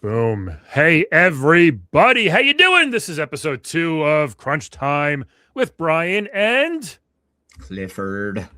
Boom. Hey, everybody. How you doing? This is episode 2 of Crunch Time with Brian and Clifford.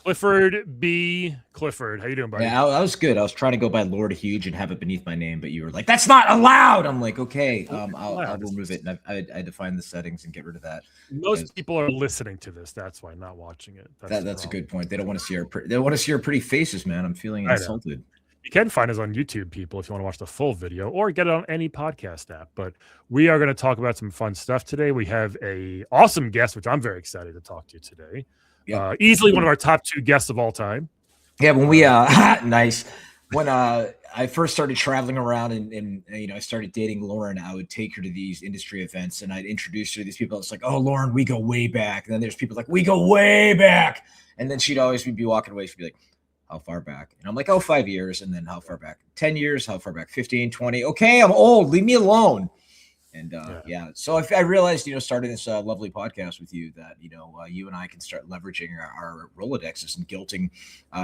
Clifford B. Clifford. How you doing, buddy? Yeah, I was good. I was trying to go by Lord Huge and have it beneath my name, but you were like, "That's not allowed." I'm like, "Okay, I'll remove it." And I defined the settings and get rid of that. Most people are listening to this. That's why, not watching it. That's a good point. They don't want to see our they want to see our pretty faces, man. I'm feeling insulted. You can find us on YouTube, people, if you want to watch the full video, or get it on any podcast app. But we are going to talk about some fun stuff today. We have a awesome guest, which I'm very excited to talk to you today. Yep. Easily one of our top 2 guests of all time. Yeah, when we nice. When I first started traveling around and I started dating Lauren, I would take her to these industry events and I'd introduce her to these people. It's like, "Oh, Lauren, we go way back." And then there's people like, "We go way back." And then she'd always be walking away. She'd be like, "How far back?" And I'm like, "Oh, 5 years." And then how far back? 10 years. How far back? 15, 20. Okay, I'm old. Leave me alone. And so I realized, starting this lovely podcast with you that, you and I can start leveraging our Rolodexes and guilting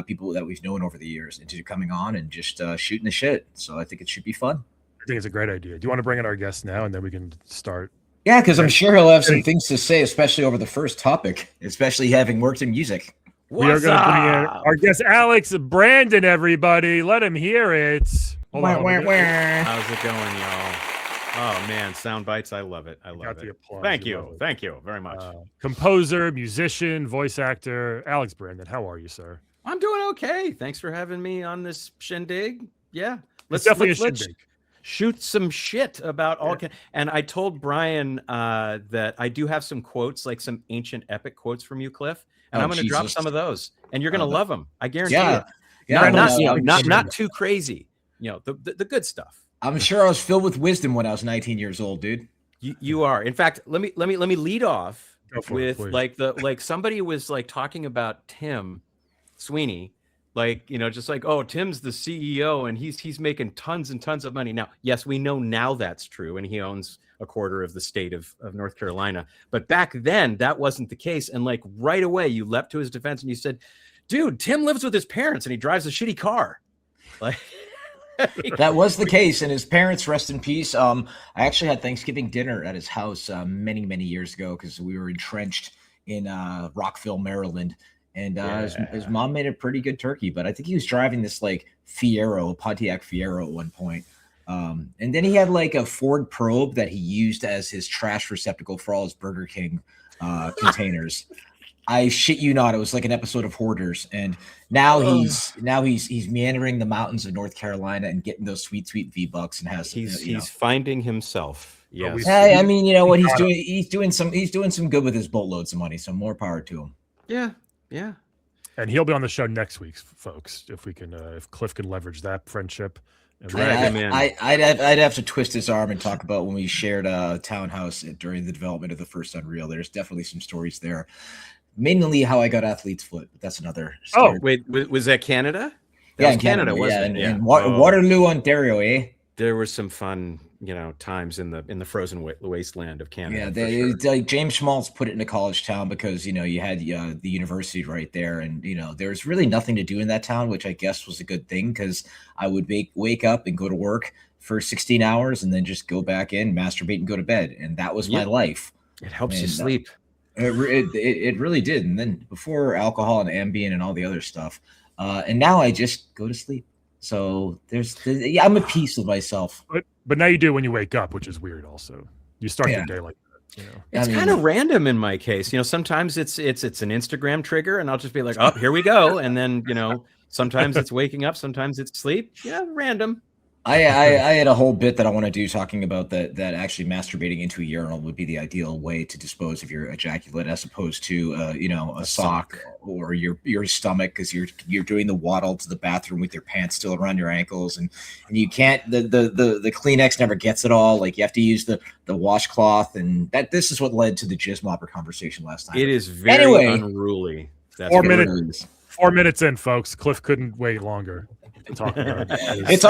people that we've known over the years into coming on and just shooting the shit. So I think it should be fun. I think it's a great idea. Do you want to bring in our guest now and then we can start? Yeah, because I'm sure he'll have some things to say, especially over the first topic, especially having worked in music. We are going to bring in our guest, Alex Brandon, everybody. Let him hear it. How's it going, y'all? Oh, man, sound bites. I love it. I love it. Thank you. Thank you very much. Composer, musician, voice actor, Alex Brandon. How are you, sir? I'm doing okay. Thanks for having me on this shindig. Yeah. Let's shoot some shit about all. And I told Brian that I do have some quotes, like some ancient epic quotes from you, Cliff. And I'm going to drop some of those. And you're going to love them. I guarantee you. Yeah, not too crazy. The good stuff. I'm sure I was filled with wisdom when I was 19 years old, dude. You are. In fact, let me lead off with somebody was like talking about Tim Sweeney, just like, "Oh, Tim's the CEO and he's making tons and tons of money." Now, yes, we know now that's true, and he owns a quarter of the state of North Carolina. But back then, that wasn't the case. And like right away, you leapt to his defense and you said, "Dude, Tim lives with his parents and he drives a shitty car." Like. That was the case, and his parents, rest in peace. I actually had Thanksgiving dinner at his house many, many years ago because we were entrenched in Rockville, Maryland, and his mom made a pretty good turkey. But I think he was driving this like Pontiac Fiero at one point, and then he had like a Ford Probe that he used as his trash receptacle for all his Burger King containers. I shit you not, it was like an episode of Hoarders, and now he's meandering the mountains of North Carolina and getting those sweet V-bucks and has he's finding himself. Yes. Hey, I mean, you know what he's doing? He's doing some good with his boatloads of money, so more power to him. Yeah. And he'll be on the show next week, folks. If we can, if Cliff can leverage that friendship. I'd have to twist his arm and talk about when we shared a townhouse during the development of the first Unreal. There's definitely some stories there. Mainly how I got athlete's foot, but that's another story. Oh, wait, was that Canada? That was Canada, wasn't it? In Waterloo, Ontario, eh? There were some fun, times in the frozen wasteland of Canada. Yeah, like James Schmaltz put it in a college town because you had the university right there, and there was really nothing to do in that town, which I guess was a good thing because I would wake up and go to work for 16 hours and then just go back in, masturbate, and go to bed, and that was my life. It helps you sleep. It really did. And then before alcohol and Ambien and all the other stuff, and now I just go to sleep. So I'm at peace with myself. But now you do when you wake up, which is weird. Also, you start the day like that. It's kind of random in my case. Sometimes it's an Instagram trigger, and I'll just be like, "Oh, here we go," and then sometimes it's waking up, sometimes it's sleep. Yeah, random. I had a whole bit that I want to do talking about that actually masturbating into a urinal would be the ideal way to dispose of your ejaculate as opposed to a sock or your stomach, because you're doing the waddle to the bathroom with your pants still around your ankles and you can't the Kleenex never gets it all. Like you have to use the washcloth, and this is what led to the jizz mopper conversation last time. It is very unruly. That's 4 minutes in, folks. Cliff couldn't wait longer. It's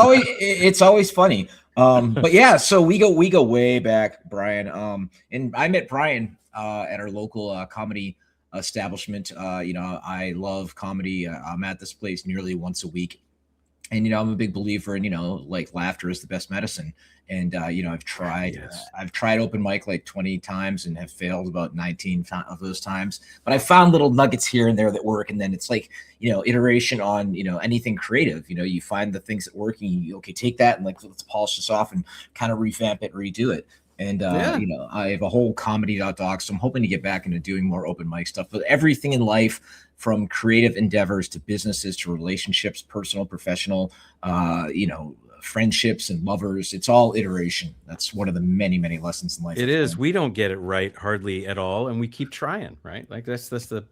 always funny. But yeah, so we go way back, Brian. And I met Brian at our local comedy establishment. I love comedy. I'm at this place nearly once a week. And, I'm a big believer in, like laughter is the best medicine. And, I've tried open mic like 20 times and have failed about 19 of those times. But I found little nuggets here and there that work. And then it's like, iteration on, anything creative. You find the things that work and you, okay, take that and like, let's polish this off and kind of revamp it, redo it. And, I have a whole comedy.doc. So I'm hoping to get back into doing more open mic stuff. But everything in life, from creative endeavors to businesses to relationships, personal, professional, friendships and lovers, it's all iteration. That's one of the many, many lessons in life. It is. We don't get it right hardly at all, and we keep trying, right? Like that's the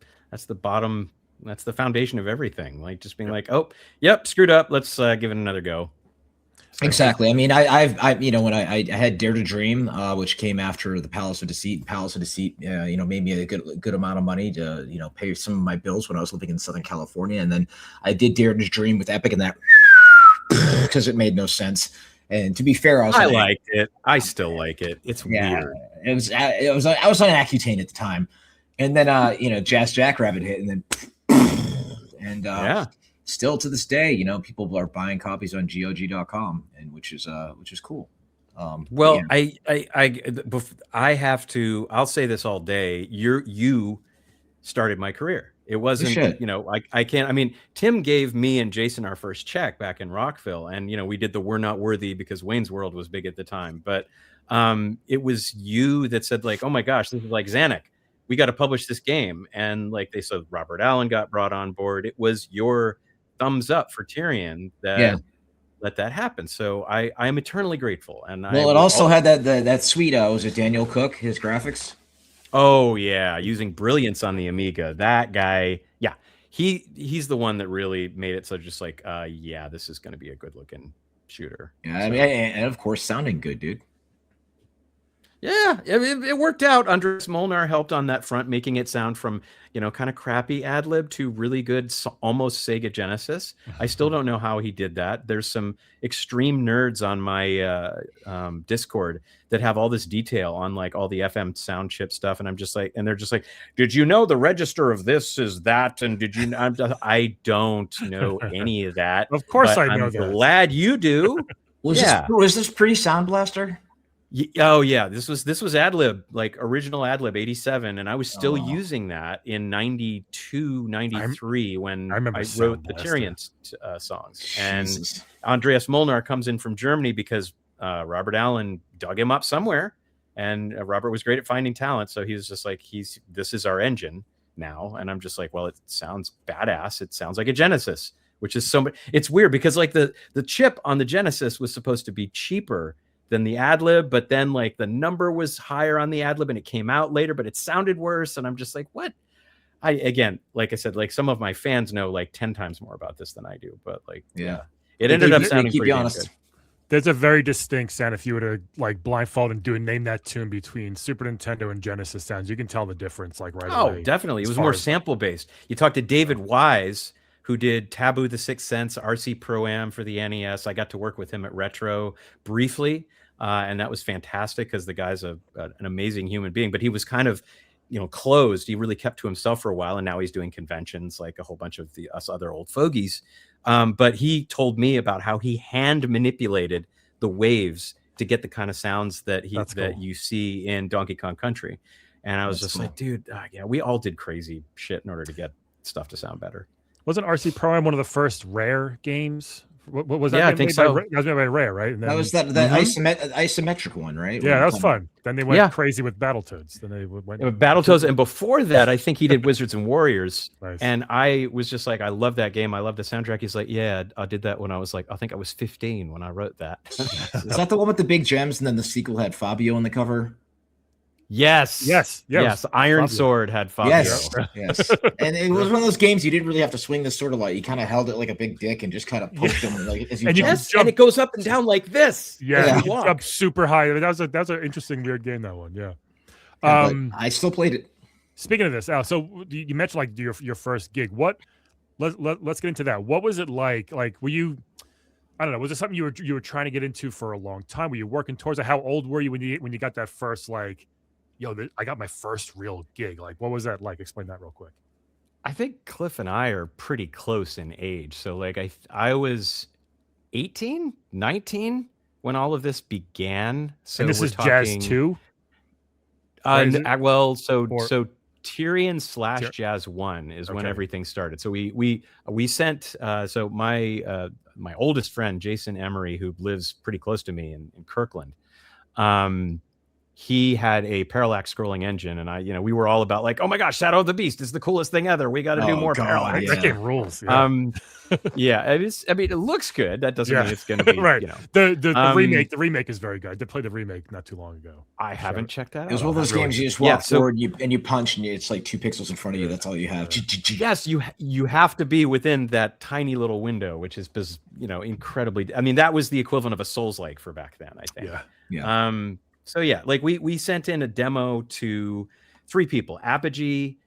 bottom, that's the foundation of everything. Like just being like, oh, yep, screwed up. Let's give it another go. Exactly. I mean, I've when I had Dare to Dream, which came after the Palace of Deceit. Palace of Deceit, made me a good amount of money to, pay some of my bills when I was living in Southern California. And then I did Dare to Dream with Epic, and that because it made no sense. And to be fair, I liked it. I still like it. It's weird. I was on Accutane at the time, and then Jazz Jackrabbit hit, and then still to this day, people are buying copies on GOG.com, and which is cool. Well, I have to. I'll say this all day. You started my career. It wasn't, I can't. I mean, Tim gave me and Jason our first check back in Rockville, and we did the "We're Not Worthy" because Wayne's World was big at the time. But it was you that said like, "Oh my gosh, this is like Zanuck. We got to publish this game." And like they said, Robert Allen got brought on board. It was your thumbs up for Tyrion that let that happen. So I am eternally grateful. And it also had that sweet was it Daniel Cook, his graphics? Oh yeah, using Brilliance on the Amiga. That guy, he's the one that really made it so just like this is going to be a good looking shooter. Yeah, I mean, and of course sounding good, dude. Yeah, it worked out. Andres Molnar helped on that front, making it sound from, kind of crappy ad-lib to really good, almost Sega Genesis. I still don't know how he did that. There's some extreme nerds on my Discord that have all this detail on like all the FM sound chip stuff. And I'm just like, and they're just like, did you know the register of this is that? And did you, I don't know any of that. Of course I know that. I'm glad you do. Was this pre-Sound Blaster? Oh yeah, this was AdLib, like original AdLib 87, and I was still using that in 92, 93 when I wrote the Tyrion songs. Jesus. And Andreas Molnar comes in from Germany because Robert Allen dug him up somewhere, and Robert was great at finding talent, so he was just like, this is our engine now. And I'm just like, well, it sounds badass. It sounds like a Genesis, which is it's weird because like the chip on the Genesis was supposed to be cheaper than the AdLib, but then like the number was higher on the AdLib and it came out later, but it sounded worse. And I'm just like, what? Again, like I said, like some of my fans know like 10 times more about this than I do, but like, it ended up sounding pretty good. There's a very distinct sound if you were to like blindfold and name that tune between Super Nintendo and Genesis sounds. You can tell the difference like right away. Oh, definitely. It was more sample based. You talk to David Wise, who did Taboo the Sixth Sense, RC Pro-Am for the NES. I got to work with him at Retro briefly, and that was fantastic because the guy's an amazing human being, but he was kind of, closed. He really kept to himself for a while, and now he's doing conventions like a whole bunch of us other old fogies. But he told me about how he hand manipulated the waves to get the kind of sounds that you see in Donkey Kong Country. And I was like, dude, we all did crazy shit in order to get stuff to sound better. Wasn't RC Pro-Am one of the first Rare games? What was that? Yeah, I think so. That was made by Rare, right? And then, that was the isometric one, right? Yeah, that was fun. Then they went crazy with Battletoads. Then they went Battletoads, and before that, I think he did Wizards and Warriors. Nice. And I was just like, I love that game. I love the soundtrack. He's like, yeah, I did that when I was like, I think I was 15 when I wrote that. Is that the one with the big gems, and then the sequel had Fabio on the cover? Yes. Iron Fabio. Sword had Fabio. Yes. And it was one of those games you didn't really have to swing this sort of like, you kind of held it like a big dick and just kind of poked them like as you jumped. And it goes up and down like this. Yeah. Up super high. That was an interesting weird game, that one. Yeah. I still played it. Speaking of this, Al, so you mentioned like your first gig. Let's get into that. What was it like? Like, were you, I don't know, was it something you were trying to get into for a long time? Were you working towards it? How old were you when you got that first like, I got my first real gig? Like, what was that like? Explain that real quick. I think Cliff and I are pretty close in age. So like I was 18, 19 when all of this began. So and this we're is talking, Jazz 2? Well, so Tyrion / Jazz 1 is when everything started. So we sent so my oldest friend Jason Emery, who lives pretty close to me in Kirkland, he had a parallax scrolling engine, and we were all about like, oh my gosh, Shadow of the Beast is the coolest thing ever. We got to do more parallax. That game rules. Yeah, it is. I mean, it looks good. That doesn't mean it's going to be right. The remake is very good. I did play the remake not too long ago. I haven't checked that out. It was one of those games you just walk forward and you punch, and it's like 2 pixels in front of you. That's all you have. Yes, you have to be within that tiny little window, which is incredibly. I mean, that was the equivalent of a Souls-like for back then, I think. Yeah. So yeah, like we sent in a demo to 3 people: Apogee,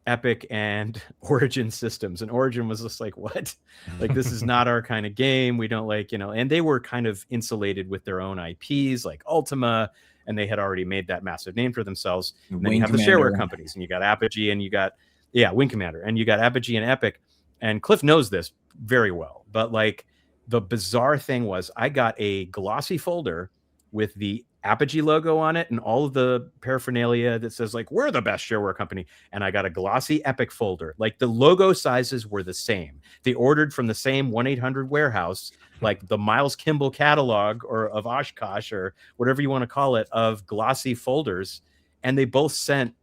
Epic, and Origin Systems. And Origin was just like, what? Like, this is not our kind of game. We don't like, and they were kind of insulated with their own IPs like Ultima, and they had already made that massive name for themselves. And then you have the shareware companies, and you got Apogee, and you got Wing Commander, and you got Apogee and Epic. And Cliff knows this very well, but like the bizarre thing was I got a glossy folder with the Apogee logo on it and all of the paraphernalia that says like, we're the best shareware company. And I got a glossy Epic folder. Like, the logo sizes were the same. They ordered from the same 1-800 warehouse, like the Miles Kimball catalog or of Oshkosh or whatever you want to call it, of glossy folders. And they both sent,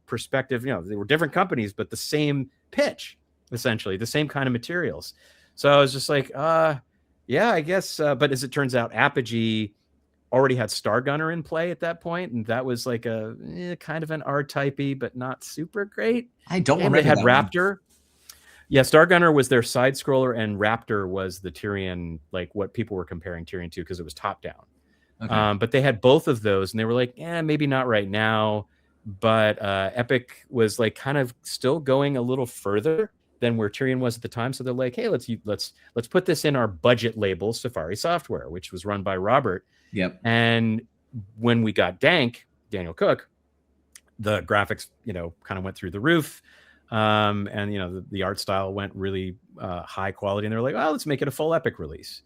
perspective, they were different companies, but the same pitch, essentially the same kind of materials. So I was just like, yeah, I guess. But as it turns out, Apogee already had Stargunner in play at that point, and that was like a kind of an R-typey, but not super great. I don't remember. They had that Raptor. One. Yeah, Stargunner was their side scroller, and Raptor was the Tyrion, like what people were comparing Tyrion to because it was top down. Okay. But they had both of those, and they were like, maybe not right now. But Epic was like kind of still going a little further than where Tyrion was at the time. So they're like, hey, let's put this in our budget label, Safari Software, which was run by Robert. Yep. And when we got Dank, Daniel Cook, the graphics, kind of went through the roof. And, the art style went really high quality. And they're like, let's make it a full Epic release.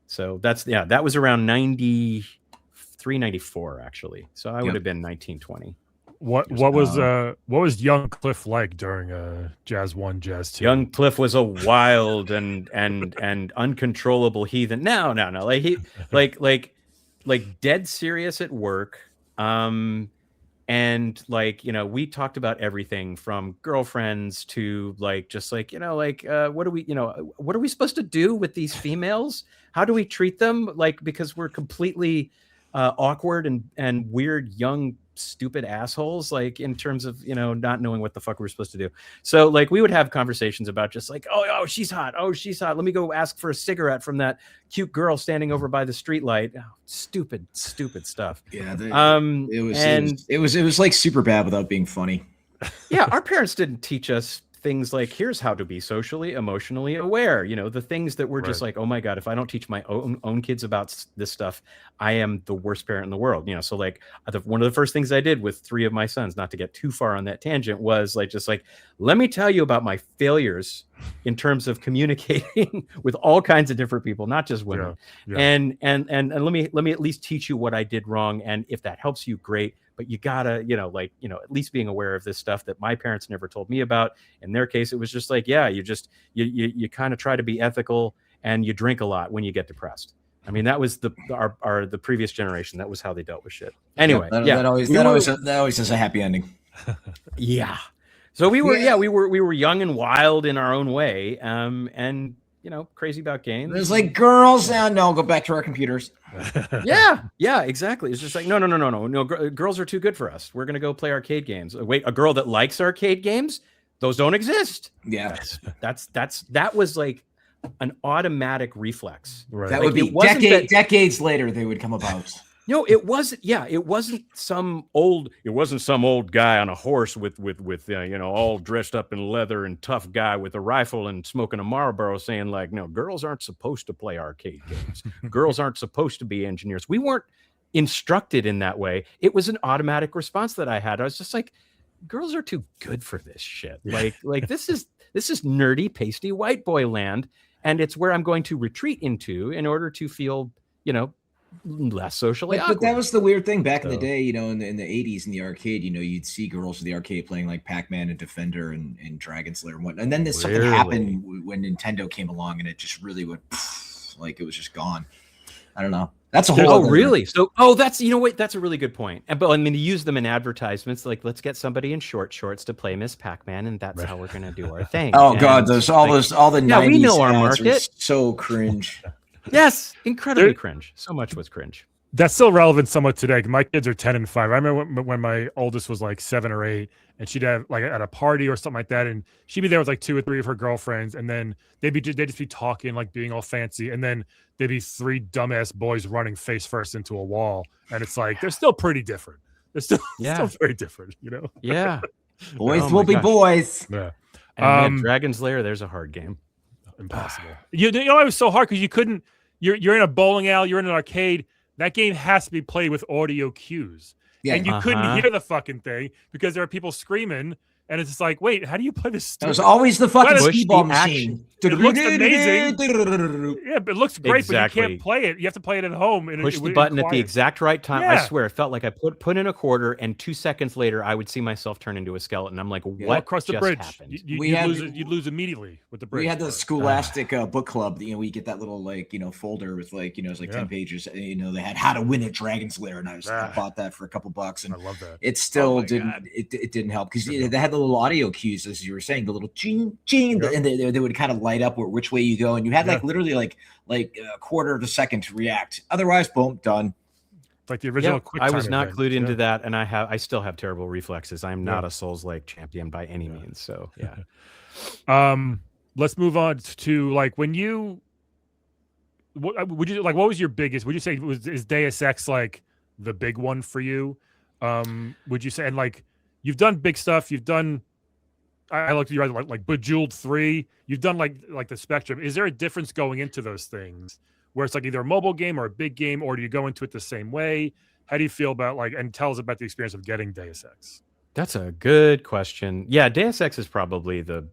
So that was around 93, 94, actually. So I would have been 1920. What was young Cliff like during Jazz 1, Jazz 2? Young Cliff was a wild and uncontrollable heathen. No. Like he like dead serious at work. And like, we talked about everything from girlfriends to like, just like, what are we supposed to do with these females? How do we treat them? Like, because we're completely awkward and weird, young, stupid assholes, like in terms of, not knowing what the fuck we're supposed to do. So like, we would have conversations about just like, oh, she's hot. Oh, she's hot. Let me go ask for a cigarette from that cute girl standing over by the streetlight. Oh, stupid stuff. Yeah. It was like super bad without being funny. Yeah. Our parents didn't teach us things like, here's how to be socially, emotionally aware. The things that we're just like, oh my God, if I don't teach my own kids about this stuff, I am the worst parent in the world. So like one of the first things I did with 3 of my sons, not to get too far on that tangent, was like, just like, let me tell you about my failures in terms of communicating with all kinds of different people, not just women. Yeah. And let me at least teach you what I did wrong. And if that helps you, great. But you gotta, at least being aware of this stuff that my parents never told me about. In their case, it was just like, you kind of try to be ethical, and you drink a lot when you get depressed. I mean, that was the previous generation. That was how they dealt with shit. Anyway, that always has a happy ending. Yeah. So we were young and wild in our own way, and crazy about games. It's like, girls, no, go back to our computers. Yeah, exactly. It's just like, no. Girls are too good for us. We're gonna go play arcade games. Wait, a girl that likes arcade games? Those don't exist. Yeah, that was like an automatic reflex. Right. That would be decades later they would come about. No, it wasn't. Yeah, it wasn't some old guy on a horse with all dressed up in leather and tough guy with a rifle and smoking a Marlboro saying like, no, girls aren't supposed to play arcade games. Girls aren't supposed to be engineers. We weren't instructed in that way. It was an automatic response that I had. I was just like, girls are too good for this shit. Like this is nerdy, pasty white boy land. and it's where I'm going to retreat into in order to feel, less socially awkward. But that was the weird thing back in the day, in the 80s in the arcade, you'd see girls in the arcade playing like Pac-Man and Defender and Dragon Slayer and whatnot. And then something happened when Nintendo came along and it just really went like it was just gone. I don't know. That's a whole. Oh, really? So, that's that's a really good point. But I mean, to use them in advertisements, like let's get somebody in short shorts to play Miss Pac-Man, and that's how we're gonna do our thing. Oh God, all the 90s we know our market. So cringe. Yes, incredibly cringe. So much was cringe. That's still relevant somewhat today. My kids are 10 and 5. I remember when my oldest was like 7 or 8, and she'd have like at a party or something like that, and she'd be there with like 2 or 3 of her girlfriends, and then they'd just be talking, like being all fancy, and then there'd be 3 dumbass boys running face first into a wall, and it's like they're still pretty different. They're still very different, Yeah, boys will be boys. Yeah. And Dragon's Lair, there's a hard game. Impossible. It was so hard because you couldn't. You're in a bowling alley. You're in an arcade. That game has to be played with audio cues. Yeah. And you couldn't hear the fucking thing because there are people screaming. And it's just like, wait, how do you play this? It was always the fucking speedball machine. It looks amazing. Yeah, but it looks great, but you can't play it. You have to play it at home. And push the button at the exact right time. Yeah. I swear, it felt like I put in a quarter, and 2 seconds later, I would see myself turn into a skeleton. I'm like, what across the bridge happened? You'd lose immediately with the bridge. We had the Scholastic book club. We get that little folder with it's like 10 pages. They had How to Win at Dragon's Lair, and I bought that for a couple bucks. And I love that. It still didn't help because they had the little audio cues, as you were saying, the little ching ching, and they would kind of light up which way you go, and you had literally like a quarter of a second to react. Otherwise, boom, done. Like the original. I was not clued into that, and I still have terrible reflexes. I'm not a Souls-like champion by any means. So let's move on to like when you. What was your biggest? Would you say is Deus Ex like the big one for you? Would you say, and like you've done big stuff, you've done. I like you like Bejeweled 3. You've done like the Spectrum. Is there a difference going into those things where it's like either a mobile game or a big game, or do you go into it the same way? How do you feel about and tell us about the experience of getting Deus Ex? That's a good question. Yeah, Deus Ex is probably the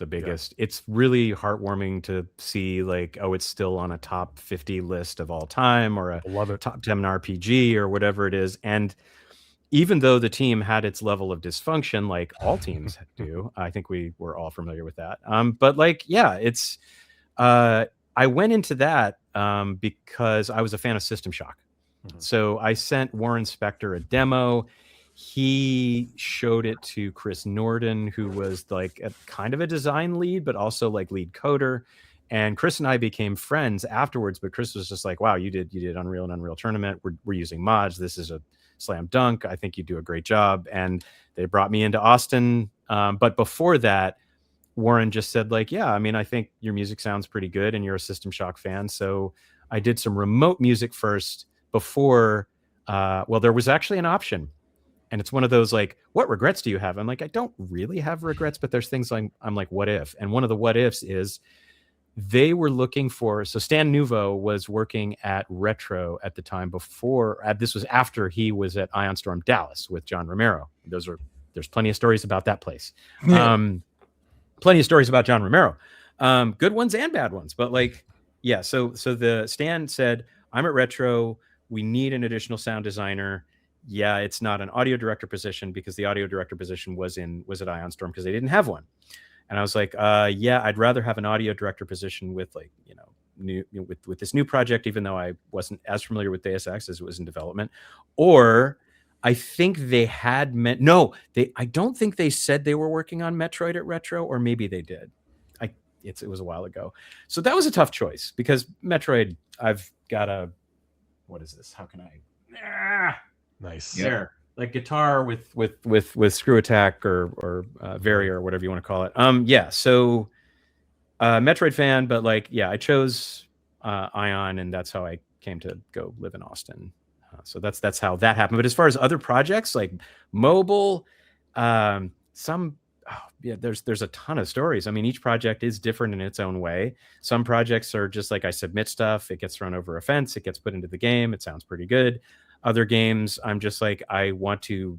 biggest. Yeah. It's really heartwarming to see it's still on a top 50 list of all time, or a top 10 RPG or whatever it is. And even though the team had its level of dysfunction, like all teams do, I think we were all familiar with that. But it's, I went into that because I was a fan of System Shock. Mm-hmm. So I sent Warren Spector a demo. He showed it to Chris Norden, who was like kind of a design lead, but also like lead coder. And Chris and I became friends afterwards, but Chris was just like, wow, you did Unreal and Unreal Tournament. We're using mods. This is a slam dunk. I think you do a great job. And they brought me into Austin. But before that, Warren just said I think your music sounds pretty good and you're a System Shock fan. So I did some remote music first before, there was actually an option. And it's one of those what regrets do you have? I'm like, I don't really have regrets, but there's things I'm like, what if? And one of the what ifs is they were looking for, so Stan Nouveau was working at Retro at the time before, this was after he was at Ion Storm Dallas with John Romero. There's plenty of stories about that place. Plenty of stories about John Romero. Good ones and bad ones, but so the Stan said, I'm at Retro. We need an additional sound designer. Yeah, it's not an audio director position because the audio director position was at Ion Storm because they didn't have one. And I was like, I'd rather have an audio director position with with this new project, even though I wasn't as familiar with Deus Ex as it was in development. Or I think they had I don't think they said they were working on Metroid at Retro, or maybe they did. It was a while ago. So that was a tough choice because Metroid, I've got what is this? How can I? Nice. There. Like guitar with screw attack or Vari or whatever you want to call it. So Metroid fan, but I chose Ion, and that's how I came to go live in Austin. So that's how that happened. But as far as other projects like mobile, there's a ton of stories. I mean, each project is different in its own way. Some projects are just I submit stuff, it gets thrown over a fence, it gets put into the game, it sounds pretty good. Other games, I'm just I want to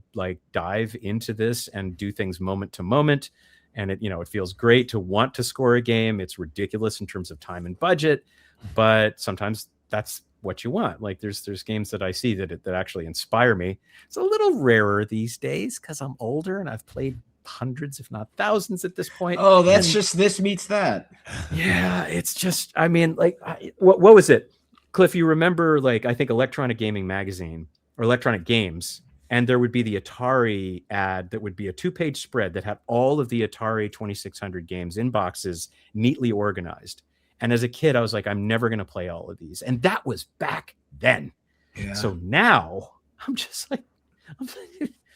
dive into this and do things moment to moment. and it feels great to want to score a game. It's ridiculous in terms of time and budget, but sometimes that's what you want. Like there's games that I see that actually inspire me. It's a little rarer these days because I'm older and I've played hundreds, if not thousands at this point. Oh, that's just this meets that. Yeah, it's just, I mean, like, what was it? Cliff, you remember, like, I think Electronic Gaming Magazine or Electronic Games, and there would be the Atari ad that would be a 2-page spread that had all of the Atari 2600 games in boxes neatly organized. And as a kid, I was like, I'm never going to play all of these. And that was back then. Yeah. So now I'm just like,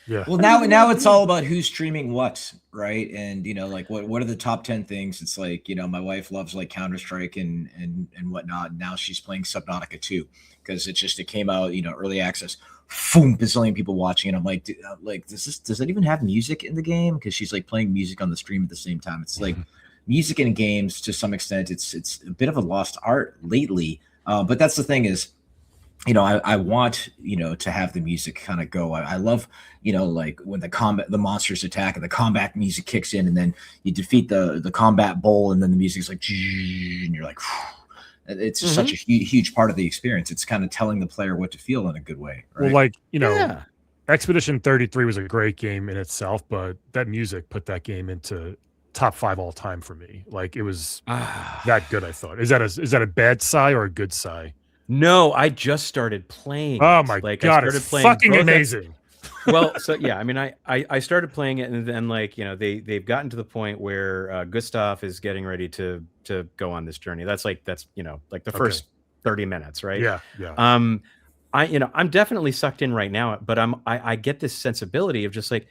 yeah. Well, now it's all about who's streaming what, right? And like what are the top 10 things? It's like, my wife loves like Counter-Strike and whatnot. Now she's playing Subnautica 2 because it came out, early access. Boom, bazillion people watching, and I'm like, does that even have music in the game? Because she's like playing music on the stream at the same time. It's like music in games to some extent. It's a bit of a lost art lately. But that's the thing is, I want, to have the music kind of go. I love, like when the monsters attack and the combat music kicks in, and then you defeat the combat bowl, and then the music's like, and you're like, it's just such a huge part of the experience. It's kind of telling the player what to feel in a good way. Right? Well, like, Expedition 33 was a great game in itself, but that music put that game into top 5 all time for me. Like it was that good. I thought, is that a bad sigh or a good sigh? No, I just started playing. Oh my God, it's fucking amazing. Well, so yeah, I mean, I started playing it, and then like, they've gotten to the point where Gustav is getting ready to go on this journey. That's like the first 30 minutes, right? Yeah. I'm definitely sucked in right now, but I get this sensibility of just like,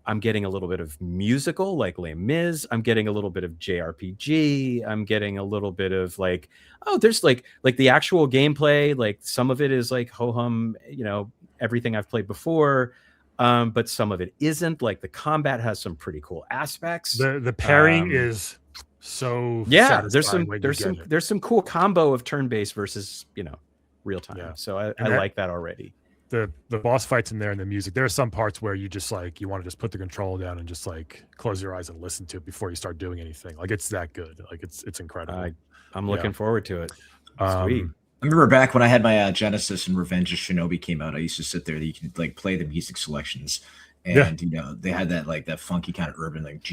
I'm getting a little bit of musical, like Les Mis. I'm getting a little bit of JRPG. I'm getting a little bit of like, there's like the actual gameplay. Like some of it is like ho-hum, everything I've played before. But some of it isn't. Like the combat has some pretty cool aspects. The pairing is so there's some cool combo of turn-based versus real time. Yeah. So I like that already. The boss fights in there and the music. There are some parts where you just like you want to just put the controller down and just like close your eyes and listen to it before you start doing anything. Like it's that good. Like it's incredible. I'm looking forward to it. Sweet. I remember back when I had my Genesis and Revenge of Shinobi came out. I used to sit there. You could like play the music selections, and they had that like that funky kind of urban like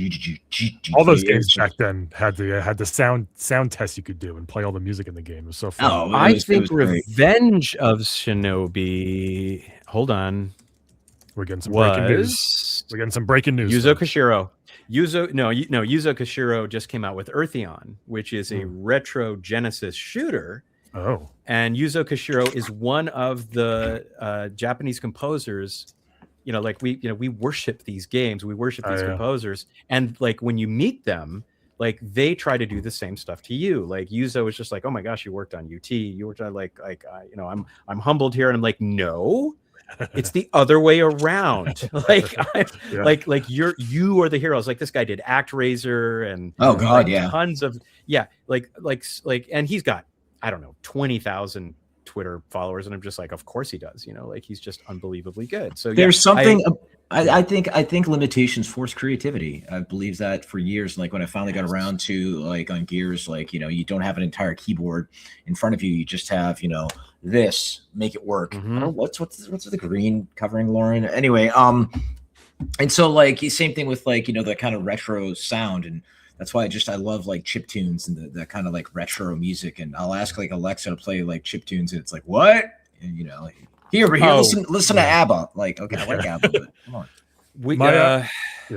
all those games back then had the sound test you could do and play all the music in the game. It was so fun. I think Revenge of Shinobi. Hold on, we're getting some breaking news. We're getting some breaking news. Yuzo Koshiro. Yuzo Koshiro just came out with Eartheon, which is a retro Genesis shooter. Oh, and Yuzo Koshiro is one of the Japanese composers. Like we worship these games, we worship these composers, and like when you meet them, like they try to do the same stuff to you. Like Yuzo is just like, oh my gosh, you worked on UT, you worked on I'm humbled here, and I'm like, no, it's the other way around. Like like you are the heroes. Like this guy did ActRaiser and tons of and he's got, I don't know, 20,000 Twitter followers, and I'm just like, of course he does. Like he's just unbelievably good. So there's something. I think limitations force creativity. I believe that for years. Like when I finally got around to like on Gears, like you don't have an entire keyboard in front of you. You just have this, make it work. Mm-hmm. What's the green covering, Lauren? Anyway, and so like same thing with like the kind of retro sound, and that's why I love like chip tunes and the kind of like retro music. And I'll ask like Alexa to play like chip tunes, and it's like, what? And like, here, listen to ABBA. Like, okay, I like ABBA, but come on.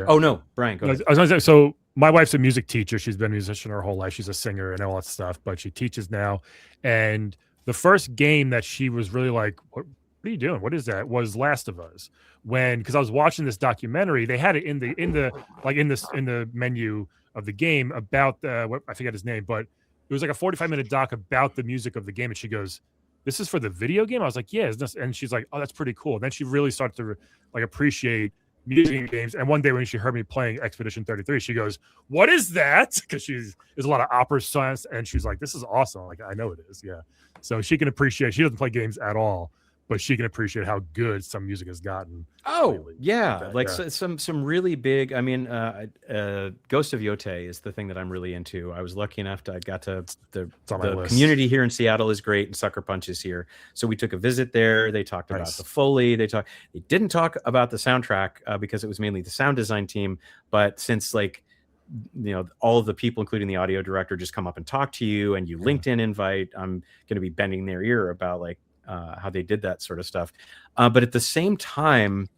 Oh no, Brian, go ahead. I was gonna say, so my wife's a music teacher. She's been a musician her whole life. She's a singer and all that stuff, but she teaches now. And the first game that she was really like, what are you doing? What is that? Was Last of Us. Because I was watching this documentary, they had it in the menu of the game about I forget his name, but it was like a 45-minute doc about the music of the game. And she goes, "This is for the video game?" I was like, "Yeah." And she's like, "Oh, that's pretty cool." And then she really started to like appreciate music in games. And one day when she heard me playing Expedition 33, she goes, "What is that?" Because there's a lot of opera songs, and she's like, "This is awesome." Like, I know it is, yeah. So she can appreciate. She doesn't play games at all, but she can appreciate how good some music has gotten. Oh, lately. yeah. Some really big, I mean, Ghost of Yote is the thing that I'm really into. I was lucky enough to, I got to, the community here in Seattle is great, and Sucker Punch is here. So we took a visit there. They talked about the Foley. They didn't talk about the soundtrack because it was mainly the sound design team. But since like, you know, all of the people, including the audio director, just come up and talk to you, and you LinkedIn invite, I'm going to be bending their ear about like how they did that sort of stuff. But at the same time,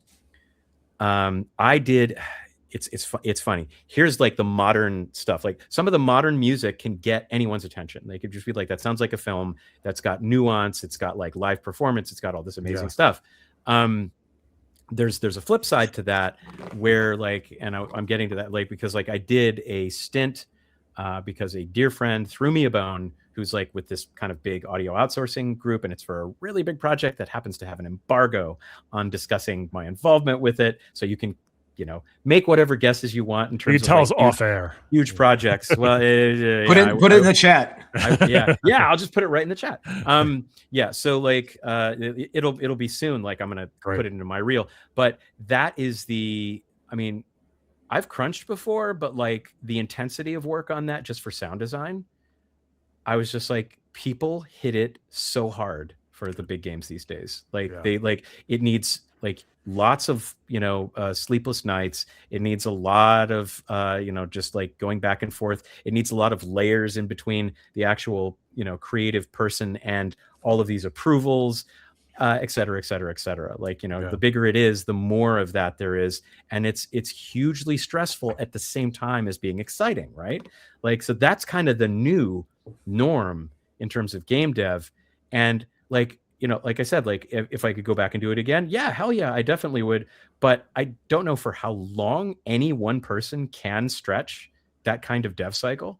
it's funny. Here's like the modern stuff. Like some of the modern music can get anyone's attention. They could just be like, that sounds like a film that's got nuance. It's got like live performance. It's got all this amazing stuff. There's a flip side to that where like, and I'm getting to that like, because like I did a stint because a dear friend threw me a bone who's like with this kind of big audio outsourcing group, and it's for a really big project that happens to have an embargo on discussing my involvement with it. So you can, you know, make whatever guesses you want in terms of tell us off air huge projects. Well, put it in the chat. I'll just put it right in the chat. So like it'll be soon. Like I'm gonna put it into my reel. But that is I mean, I've crunched before, but like the intensity of work on that just for sound design, I was just like, people hit it so hard for the big games these days. Like it needs like lots of, you know, sleepless nights. It needs a lot of, you know, just like going back and forth. It needs a lot of layers in between the actual, you know, creative person and all of these approvals, et cetera, et cetera, et cetera. Like, you know, the bigger it is, the more of that there is. And it's hugely stressful at the same time as being exciting, right? Like, so that's kind of the new norm in terms of game dev. And like, you know, like I said, like if I could go back and do it again, yeah, hell yeah, I definitely would. But I don't know for how long any one person can stretch that kind of dev cycle.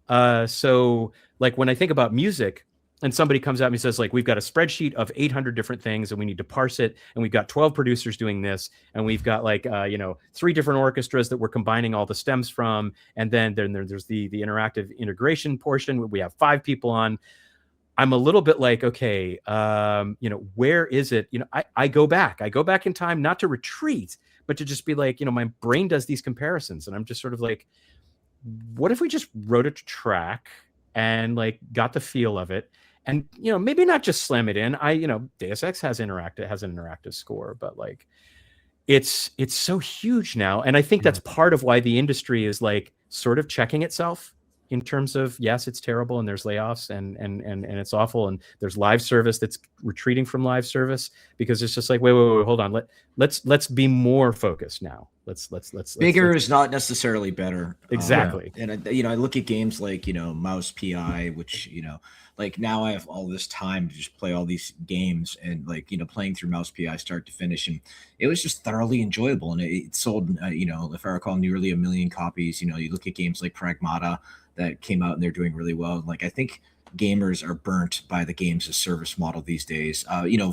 So like when I think about music and somebody comes at me and says like, we've got a spreadsheet of 800 different things and we need to parse it. And we've got 12 producers doing this. And we've got like, you know, 3 different orchestras that we're combining all the stems from. And then there's the interactive integration portion. We have 5 people on. I'm a little bit like, okay, you know, where is it? You know, I go back in time, not to retreat, but to just be like, you know, my brain does these comparisons and I'm just sort of like, what if we just wrote a track and like got the feel of it? And, you know, maybe not just slam it in. You know, Deus Ex has an interactive score, but like it's so huge now. And I think that's part of why the industry is like sort of checking itself in terms of, yes, it's terrible and there's layoffs and it's awful. And there's live service that's retreating from live service because it's just like, wait, hold on. Let's be more focused now. Let's bigger is not necessarily better. Exactly. And you know, I look at games like, you know, Mouse PI, which, you know, like now I have all this time to just play all these games and like, you know, playing through Mouse PI start to finish. And it was just thoroughly enjoyable. And it sold, you know, if I recall, nearly 1 million copies. You know, you look at games like Pragmata that came out and they're doing really well. Like, I think gamers are burnt by the games as service model these days. You know,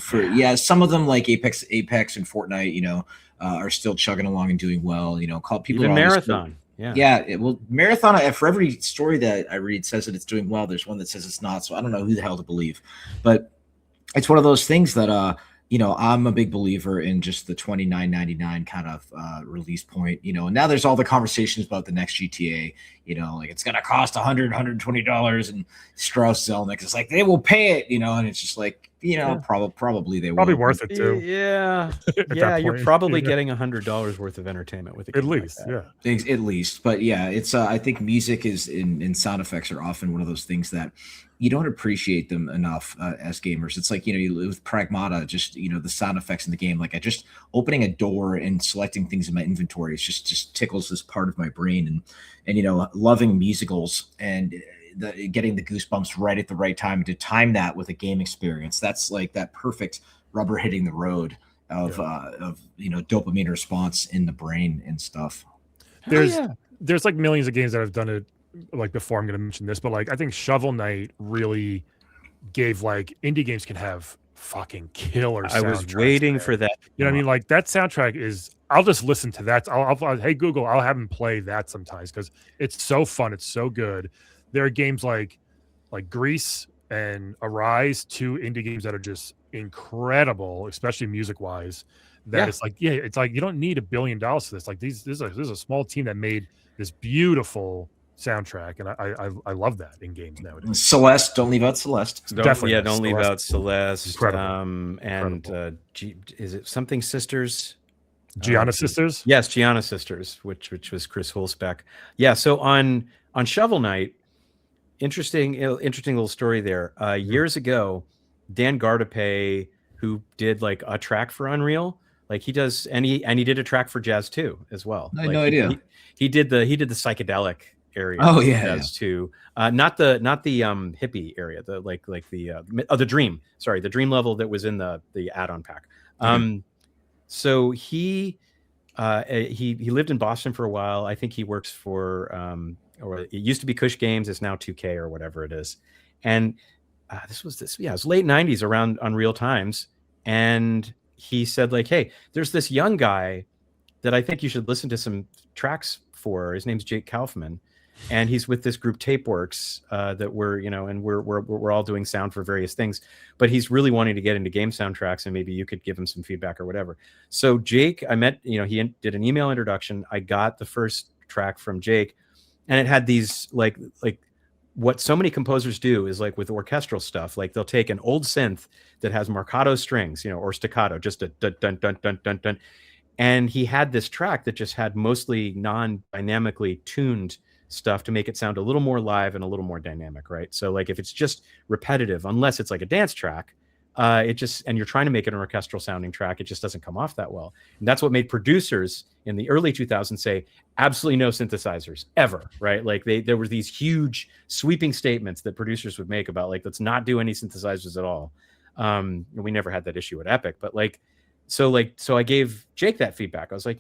some of them like Apex and Fortnite, you know, are still chugging along and doing well. You know, people even Marathon. Well, Marathon, for every story that I read says that it's doing well. There's one that says it's not. So I don't know who the hell to believe, but it's one of those things that, you know, I'm a big believer in just the $29.99 kind of release point, you know, and now there's all the conversations about the next GTA, you know, like it's going to cost $120 and Strauss Zelnick is like, they will pay it, you know, and it's just like, you know, probably they will. Probably worth it too. Yeah. You're probably getting $100 worth of entertainment with it. At least. At least. But yeah, it's, I think music is in sound effects are often one of those things that you don't appreciate them enough as gamers. It's like, you know, with Pragmata, just, you know, the sound effects in the game, like I just opening a door and selecting things in my inventory, it's just tickles this part of my brain. And, you know, loving musicals and getting the goosebumps right at the right time to time that with a game experience. That's like that perfect rubber hitting the road of you know, dopamine response in the brain and stuff. There's like millions of games that have done it like before. I'm going to mention this, but like I think Shovel Knight really gave like indie games can have fucking killer soundtracks. I was waiting for that. You know what I mean? Like that soundtrack is, I'll just listen to that. I'll hey Google, I'll have them play that sometimes because it's so fun. It's so good. There are games like Grease, and Arise, two indie games that are just incredible, especially music wise. That it's like, it's like you don't need $1 billion for this. Like this is a small team that made this beautiful soundtrack, and I love that in games nowadays. Celeste, don't leave out Celeste. Definitely, don't leave out Celeste. Incredible. And is it something Sisters? Gianna Sisters? Yes, Gianna Sisters, which was Chris Hulsbeck. Yeah, so on Shovel Knight, interesting little story there. Years ago, Dan Gardape, who did like a track for Unreal, like he does, and he did a track for Jazz 2 as well. I had no idea. He did the psychedelic area. Oh yeah, Jazz 2. Not the hippie area, the Dream. Sorry, the Dream level that was in the add-on pack. So he lived in Boston for a while. I think he works for or it used to be Kush Games. It's now 2K or whatever it is. And it was late 90s around Unreal Times. And he said like, hey, there's this young guy that I think you should listen to some tracks for. His name's Jake Kaufman. And he's with this group Tapeworks that we're all doing sound for various things, but he's really wanting to get into game soundtracks, and maybe you could give him some feedback or whatever. So Jake, I met, he did an email introduction. I got the first track from Jake, and it had these like what so many composers do is like with orchestral stuff, like they'll take an old synth that has marcato strings, or staccato, just a dun dun dun dun dun dun. And he had this track that just had mostly non-dynamically tuned stuff to make it sound a little more live and a little more dynamic, right? So like if it's just repetitive, unless it's like a dance track, and you're trying to make it an orchestral sounding track, it just doesn't come off that well. And that's what made producers in the early 2000s say absolutely no synthesizers ever, right? Like there were these huge sweeping statements that producers would make about like, let's not do any synthesizers at all. We never had that issue at Epic, but so I gave Jake that feedback. I was like,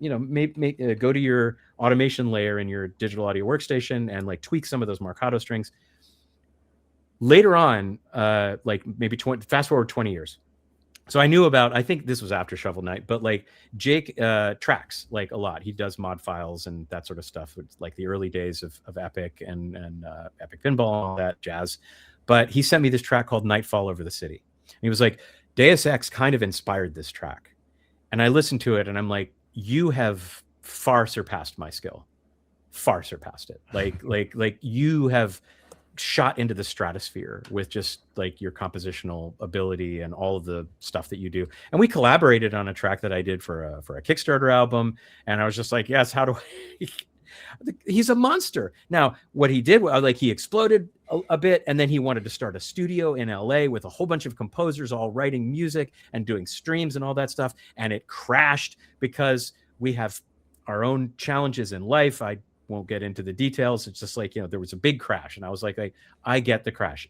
maybe go to your automation layer in your digital audio workstation and like tweak some of those marcato strings. Later on, fast forward 20 years. So I knew about, I think this was after Shovel Knight, but like Jake tracks like a lot. He does mod files and that sort of stuff. It's like the early days of Epic and Epic Pinball and all that jazz. But he sent me this track called Nightfall Over the City. And he was like, Deus Ex kind of inspired this track. And I listened to it and I'm like, you have far surpassed my skill. Far surpassed it. Like you have shot into the stratosphere with just like your compositional ability and all of the stuff that you do. And we collaborated on a track that I did for a Kickstarter album. And I was just like, yes, how do I... He's a monster. Now, what he did, like he exploded a bit, and then he wanted to start a studio in LA with a whole bunch of composers all writing music and doing streams and all that stuff. And it crashed because we have our own challenges in life. I won't get into the details. It's just like, there was a big crash. And I was like, I get the crash.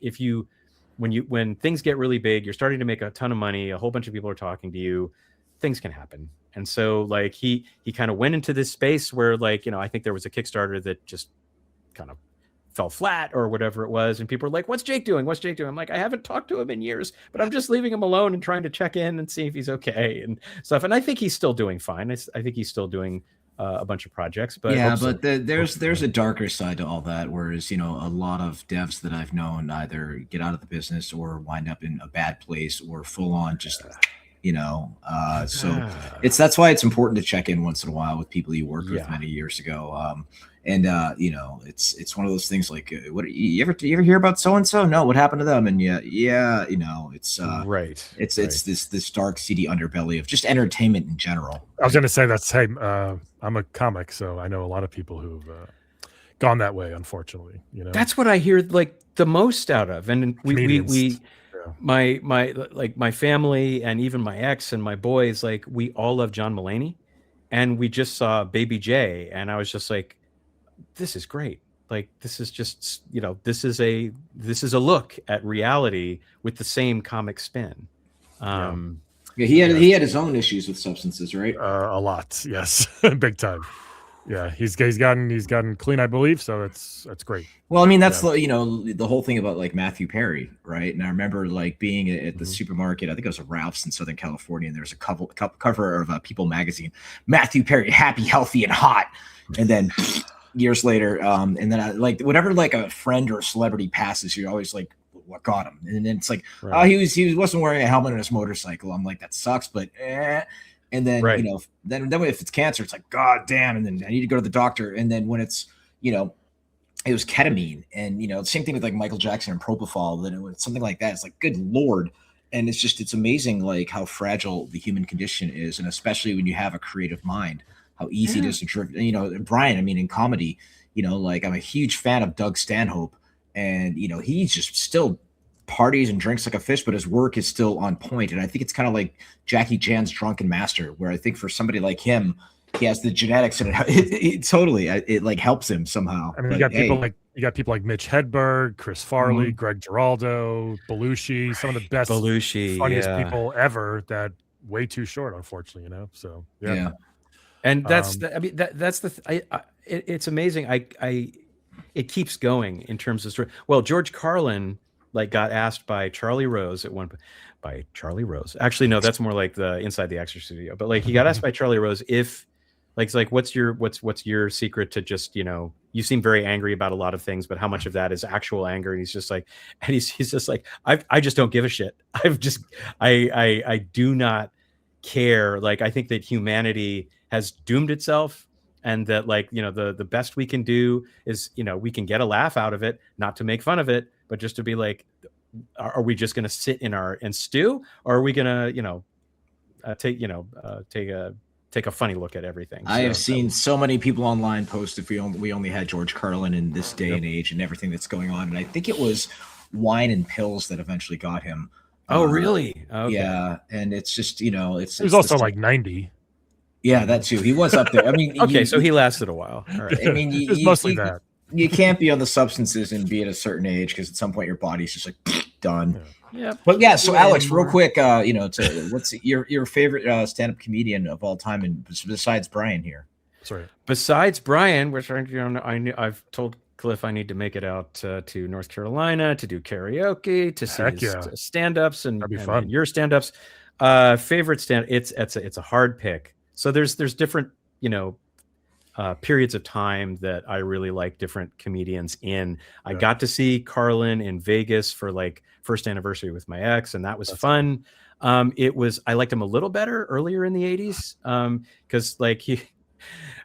When things get really big, you're starting to make a ton of money, a whole bunch of people are talking to you, things can happen. And so like he kind of went into this space where like, I think there was a Kickstarter that just kind of fell flat or whatever it was. And people were like, what's Jake doing? What's Jake doing? I'm like, I haven't talked to him in years, but I'm just leaving him alone and trying to check in and see if he's okay and stuff. And I think he's still doing fine. I think he's still doing a bunch of projects, but there's a darker side to all that. Whereas, a lot of devs that I've known either get out of the business or wind up in a bad place or full on just, so that's why it's important to check in once in a while with people you worked with many years ago. It's one of those things like, what you ever hear about so-and-so? No, what happened to them? And it's right. It's this dark, seedy underbelly of just entertainment in general. I was going to say that's, hey, I'm a comic, so I know a lot of people who've gone that way, unfortunately, That's what I hear like the most out of. And we my family and even my ex and my boys, like we all love John Mulaney, and we just saw Baby J, and I was just like, this is great. Like this is just this is a look at reality with the same comic spin. He had his own issues with substances, right? A lot, yes. Big time. Yeah, he's gotten clean, I believe, so it's great. Well, I mean, that's the whole thing about like Matthew Perry, right? And I remember like being at the supermarket, I think it was a Ralph's in Southern California, and there was a cover of People magazine, Matthew Perry, happy, healthy, and hot, and then years later, and then I like whenever like a friend or a celebrity passes, you're always like, what got him. And then it's like, oh, he wasn't wearing a helmet on his motorcycle. I'm like, that sucks, but And then, then if it's cancer, it's like, God damn. And then I need to go to the doctor. And then when it's, it was ketamine, and, same thing with like Michael Jackson and propofol, then it was something like that. It's like, good Lord. And it's amazing, like, how fragile the human condition is. And especially when you have a creative mind, how easy it is to drift. Brian, I mean, in comedy, like, I'm a huge fan of Doug Stanhope, and, he's just still parties and drinks like a fish, but his work is still on point. And I think it's kind of like Jackie Chan's Drunken Master, where I think for somebody like him, he has the genetics, and it totally like helps him somehow. I mean, you got people like Mitch Hedberg, Chris Farley, Greg Giraldo, Belushi, some of the best, funniest people ever. That way too short, unfortunately. So yeah. And that's it's amazing. It keeps going in terms of story. Well, George Carlin got asked by Charlie Rose at one point. By Charlie Rose, actually, no, that's more like the Inside the Actors Studio. But he got asked by Charlie Rose if. It's like, what's your secret to just, you seem very angry about a lot of things, but how much of that is actual anger? And he's just like, I just don't give a shit. I do not care. I think that humanity has doomed itself, and that the best we can do is, we can get a laugh out of it, not to make fun of it, but just to be like, are we just going to sit and stew, or are we going to, take a funny look at everything? I have seen so many people online post if we only had George Carlin in this day and age and everything that's going on. And I think it was wine and pills that eventually got him. Oh, really? Okay. Yeah. And it's just, he was also like 90. Yeah, that too. He was up there. I mean, okay, so he lasted a while. All right. I mean, it was mostly that. You can't be on the substances and be at a certain age, because at some point your body's just like done. Yeah. But yeah, so Alex, real quick, what's your favorite stand-up comedian of all time, and besides Brian here? Sorry. Besides Brian, which I've told Cliff I need to make it out to North Carolina to do karaoke, to see his stand-ups and your stand-ups. Favorite stand, it's a hard pick. So there's different, periods of time that I really like different comedians in. I got to see Carlin in Vegas for first anniversary with my ex, and that was fun. I liked him a little better earlier in the 80s, because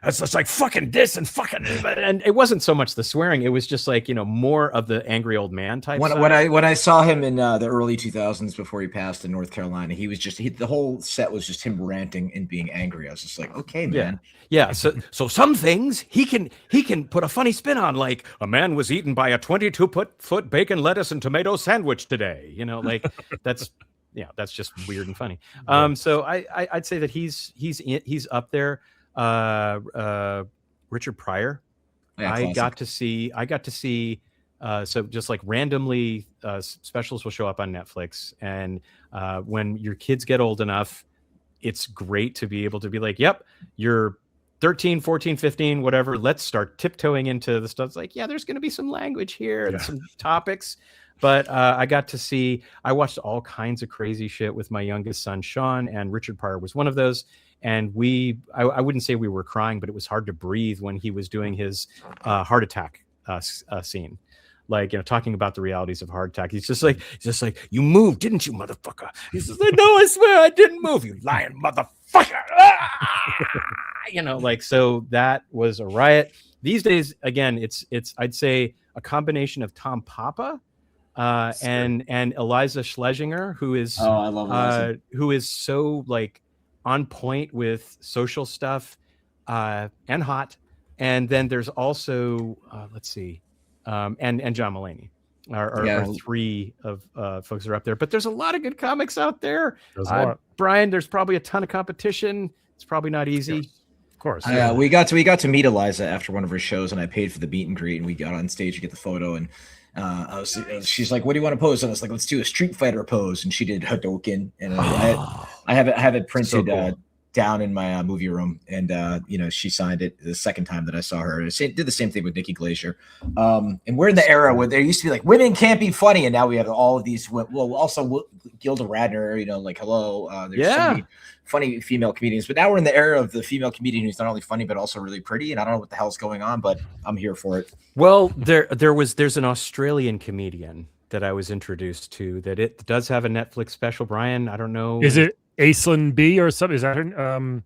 it's just like fucking this and fucking, and it wasn't so much the swearing, it was just more of the angry old man type. When I saw him in the early 2000s before he passed in North Carolina, he was just the whole set was just him ranting and being angry. I was just like, okay, man. Yeah. So some things he can put a funny spin on, like a man was eaten by a 22-foot bacon, lettuce, and tomato sandwich today. That's that's just weird and funny. So I'd say that he's up there. Richard Pryor. I got to see so just randomly specials will show up on Netflix, and when your kids get old enough, it's great to be able to be like, yep, you're 13, 14, 15, whatever, let's start tiptoeing into the stuff. It's there's going to be some language here and some topics. But I watched all kinds of crazy shit with my youngest son, Sean, and Richard Pryor was one of those. And I wouldn't say we were crying, but it was hard to breathe when he was doing his heart attack scene. Talking about the realities of heart attack. He's just like, you moved, didn't you, motherfucker? He's just like, no, I swear I didn't move, you lying motherfucker. So that was a riot. These days, again, it's I'd say a combination of Tom Papa and Eliza Schlesinger, who is I love Eliza. Who is so on point with social stuff and hot. And then there's also let's see. And John Mulaney are three of folks that are up there. But there's a lot of good comics out there. Brian, there's probably a ton of competition. It's probably not easy. Of course. We got to meet Eliza after one of her shows, and I paid for the meet and greet, and we got on stage to get the photo. And she's like, "What do you want to pose?" And I was like, "Let's do a Street Fighter pose." And she did Hadouken, and I have it printed. So cool. Down in my movie room, and she signed it the second time that I saw her. Did the same thing with Nikki Glaser, and we're in the era where there used to be women can't be funny, and now we have all of these. Well, also Gilda Radner, hello. There's so many funny female comedians, but now we're in the era of the female comedian who's not only funny but also really pretty, and I don't know what the hell's going on, but I'm here for it. Well, there's an Australian comedian that I was introduced to. That it does have a Netflix special. Brian, I don't know. Is it Aislinn B or something? Is that her?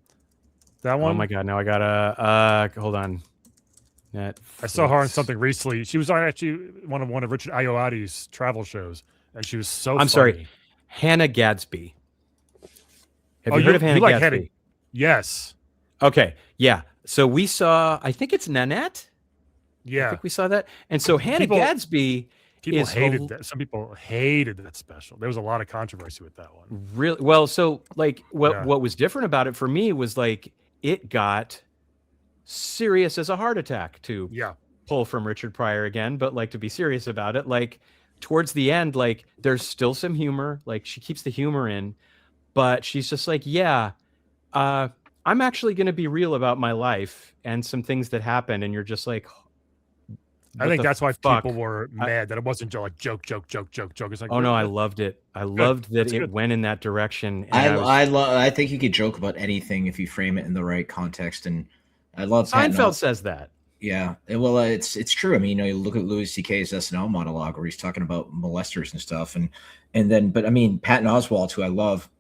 That one? Oh my god! Now I gotta hold on. Netflix. I saw her on something recently. She was on actually one of Richard Ayoade's travel shows, and she was so. I'm sorry, Hannah Gadsby. Have you heard of Hannah Gadsby? Yes. Okay. Yeah. So we saw. I think it's Nanette. Yeah. I think we saw that. And so Hannah Gadsby. People hated that. Some people hated that special. There was a lot of controversy with that one. Really? Well, so like what was different about it for me was like it got serious as a heart attack to pull from Richard Pryor again, but like to be serious about it, like towards the end, like there's still some humor, like she keeps the humor in, but she's just like, I'm actually going to be real about my life and some things that happened. And you're just like, I think that's why people were mad that it wasn't like joke. It's like, oh no, I loved it. I loved that it went in that direction. And I think you could joke about anything if you frame it in the right context. And I love Seinfeld says that. Yeah, well, it's true. I mean, you look at Louis C.K.'s SNL monologue where he's talking about molesters and stuff, and then, but I mean, Patton Oswalt, who I love,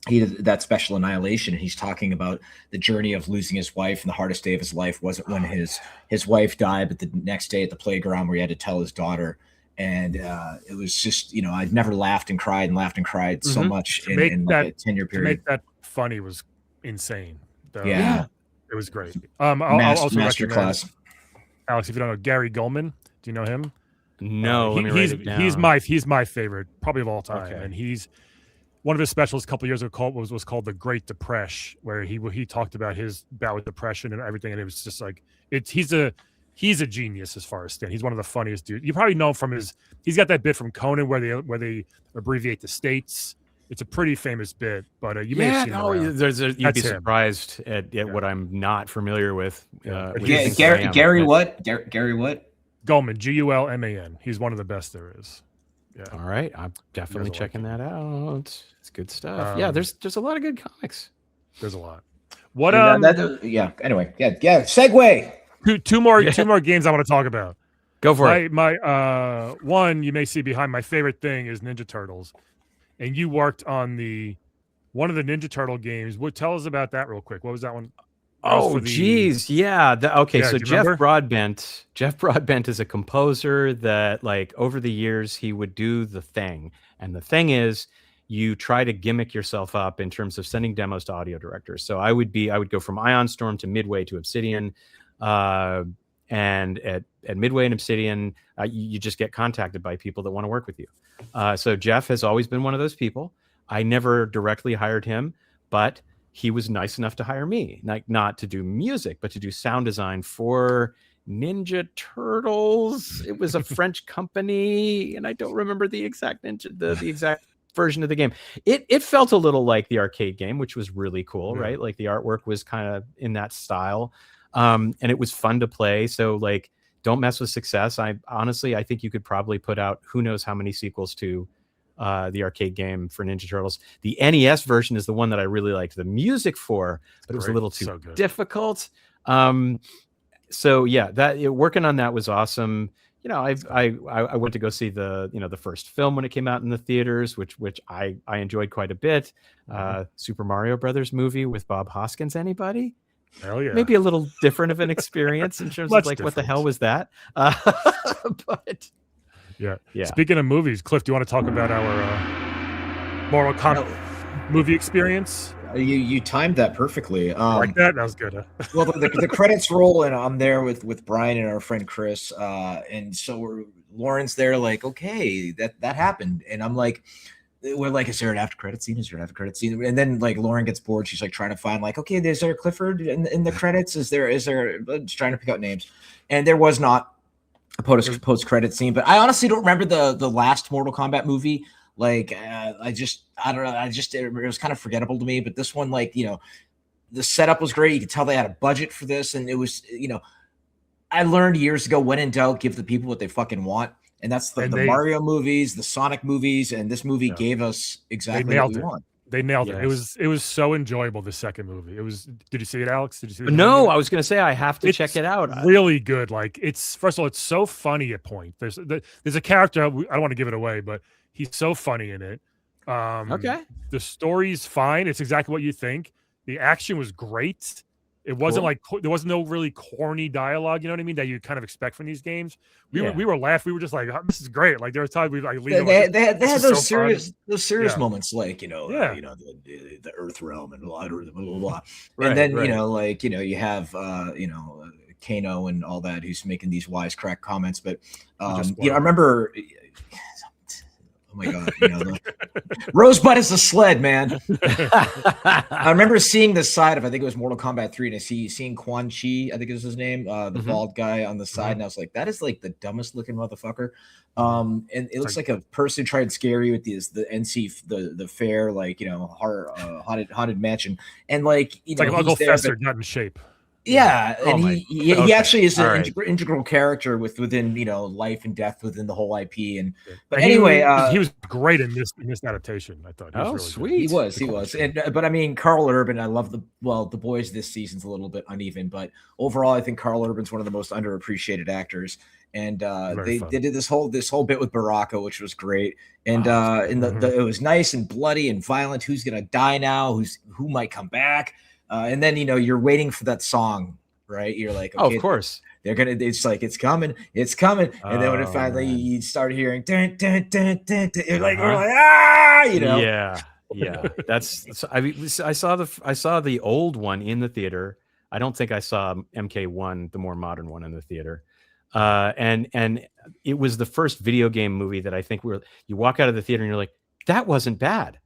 he did that special Annihilation, and he's talking about the journey of losing his wife, and the hardest day of his life wasn't when his wife died, but the next day at the playground where he had to tell his daughter. And it was just, I'd never laughed and cried so much in like a 10-year period. To make that funny was insane. Yeah. It was great. I'll also master class. Alex, if you don't know Gary Goldman, do you know him? No, let me write it down. He's my favorite, probably of all time, and he's one of his specials a couple of years ago was called The Great Depression, where he talked about his bout with depression and everything, and it was just like he's a genius as far as stand. He's one of the funniest dudes. You probably know him from he's got that bit from Conan where they abbreviate the states. It's a pretty famous bit, but you may have seen it. You'd be surprised at what I'm not familiar with. Gary what? Gary what? Goldman, Gulman. He's one of the best there is. Yeah. All right, I'm definitely checking that out. It's good stuff. Yeah, there's a lot of good comics. There's a lot. What? Anyway, yeah. Segue. Two more games I want to talk about. Go for it. My one you may see behind my favorite thing is Ninja Turtles, and you worked on one of the Ninja Turtle games. Tell us about that real quick. What was that one? Oh, geez. Yeah. So Jeff Broadbent is a composer that, like, over the years, he would do the thing. And the thing is, you try to gimmick yourself up in terms of sending demos to audio directors. So I would go from Ion Storm to Midway to Obsidian. And at Midway and Obsidian, you just get contacted by people that want to work with you. So Jeff has always been one of those people. I never directly hired him, but he was nice enough to hire me, like not to do music, but to do sound design for Ninja Turtles. It was a French company, and I don't remember the exact the exact version of the game. It felt a little like the arcade game, which was really cool, right? Like the artwork was kind of in that style, and it was fun to play. So like, don't mess with success. I think you could probably put out who knows how many sequels to the arcade game for Ninja Turtles. The NES version is the one that I really liked the music for, but it was a little too difficult. So yeah, working on that was awesome. I went to go see the first film when it came out in the theaters, which I enjoyed quite a bit. Super Mario Brothers movie with Bob Hoskins. Anybody? Hell yeah. Maybe a little different of an experience in terms of like what the hell was that? But yeah. Speaking of movies, Cliff, do you want to talk about our Mortal Kombat movie experience? You timed that perfectly. Like that was good. Huh? Well, the credits roll, and I'm there with Brian and our friend Chris, and so Lauren's there, like, okay, that happened, and I'm like, we're like, is there an after credit scene? Is there an after credit scene? And then like Lauren gets bored. She's like trying to find like, okay, is there a Clifford in the credits? Is there just trying to pick out names, and there was not a post credit scene. But I honestly don't remember the last Mortal Kombat movie. Like, I don't know. It was kind of forgettable to me. But this one, like, the setup was great. You could tell they had a budget for this. And it was, I learned years ago, when in doubt, give the people what they fucking want. And that's the Mario movies, the Sonic movies. And this movie gave us exactly what we want. They nailed it. Yes. It was so enjoyable. The second movie. It was. Did you see it, Alex? Did you see it? No, I was going to say I have to check it out. Really good. Like first of all, it's so funny at point. There's a character. I don't want to give it away, but he's so funny in it. Okay. The story's fine. It's exactly what you think. The action was great. It wasn't like there was no really corny dialogue, you know what I mean, that you kind of expect from these games. We were laughing. We were just like, oh, this is great. Like there was times we like they had those serious moments, like the Earth realm and blah blah blah blah. Right, and then right. you have Kano and all that who's making these wisecrack comments. But I remember. Oh my God, Rosebud is a sled, man. I remember seeing the side of, I think it was Mortal Kombat 3, and seeing Quan Chi, I think is his name, the bald guy on the side, and I was like, that is like the dumbest looking motherfucker. And it looks like a person who tried to scare you with the NC, the fair, like, haunted mansion. And like, it's like Uncle Fester not in shape. Yeah, and he actually is an integral character within life and death within the whole IP. But anyway, he was great in this adaptation. I thought. He was really sweet. Good. He was. But I mean, Carl Urban. I love the boys this season's a little bit uneven, but overall, I think Carl Urban's one of the most underappreciated actors. And they did this whole bit with Baraka, which was great. And it was nice and bloody and violent. Who's gonna die now? Who might come back? And then you're waiting for that song, right? You're like, okay, of course it's like it's coming, and then when it finally you start hearing, dun, dun, dun, dun, dun, you're like, yeah. That's I saw the old one in the theater. I don't think I saw MK1, the more modern one, in the theater. And it was the first video game movie that I think you walk out of the theater and you're like, that wasn't bad.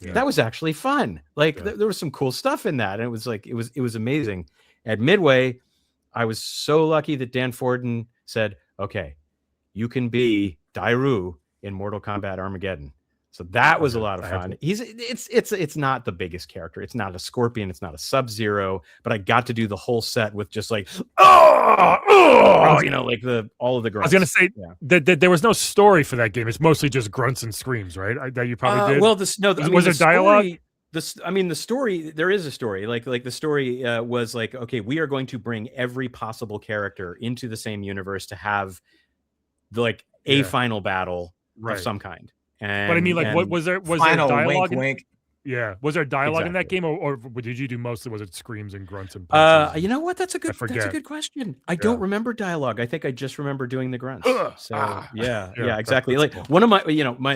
Yeah. That was actually fun. Like there was some cool stuff in that. And it was like, it was amazing. At Midway, I was so lucky that Dan Forden said, okay, you can be Dairu in Mortal Kombat Armageddon. So that was a lot of fun. It's not the biggest character. It's not a Scorpion. It's not a Sub-Zero, but I got to do the whole set with just like, like all of the grunts. I was going to say that there was no story for that game. It's mostly just grunts and screams, right? That you probably did. Well, was there dialogue? The story, there is a story. Like the story was like, okay, we are going to bring every possible character into the same universe to have a final battle of some kind. But I mean, like, was there dialogue? Wink. Yeah, was there dialogue in that game, or did you do mostly? Was it screams and grunts and punches? You know what? That's a good question. I don't remember dialogue. I think I just remember doing the grunts. Yeah, exactly. Like cool. One of my,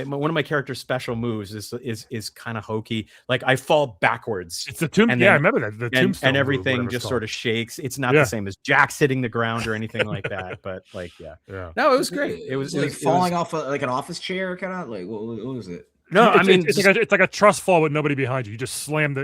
one of my character's special moves is kind of hokey. Like I fall backwards. It's the tomb. I remember that. The tombstone and everything just sort of shakes. It's not the same as Jack's hitting the ground or anything like that. But like, no, it was great. It was like falling off like an office chair, kind of like what was it? No, I mean it's like a trust fall with nobody behind you. You just slam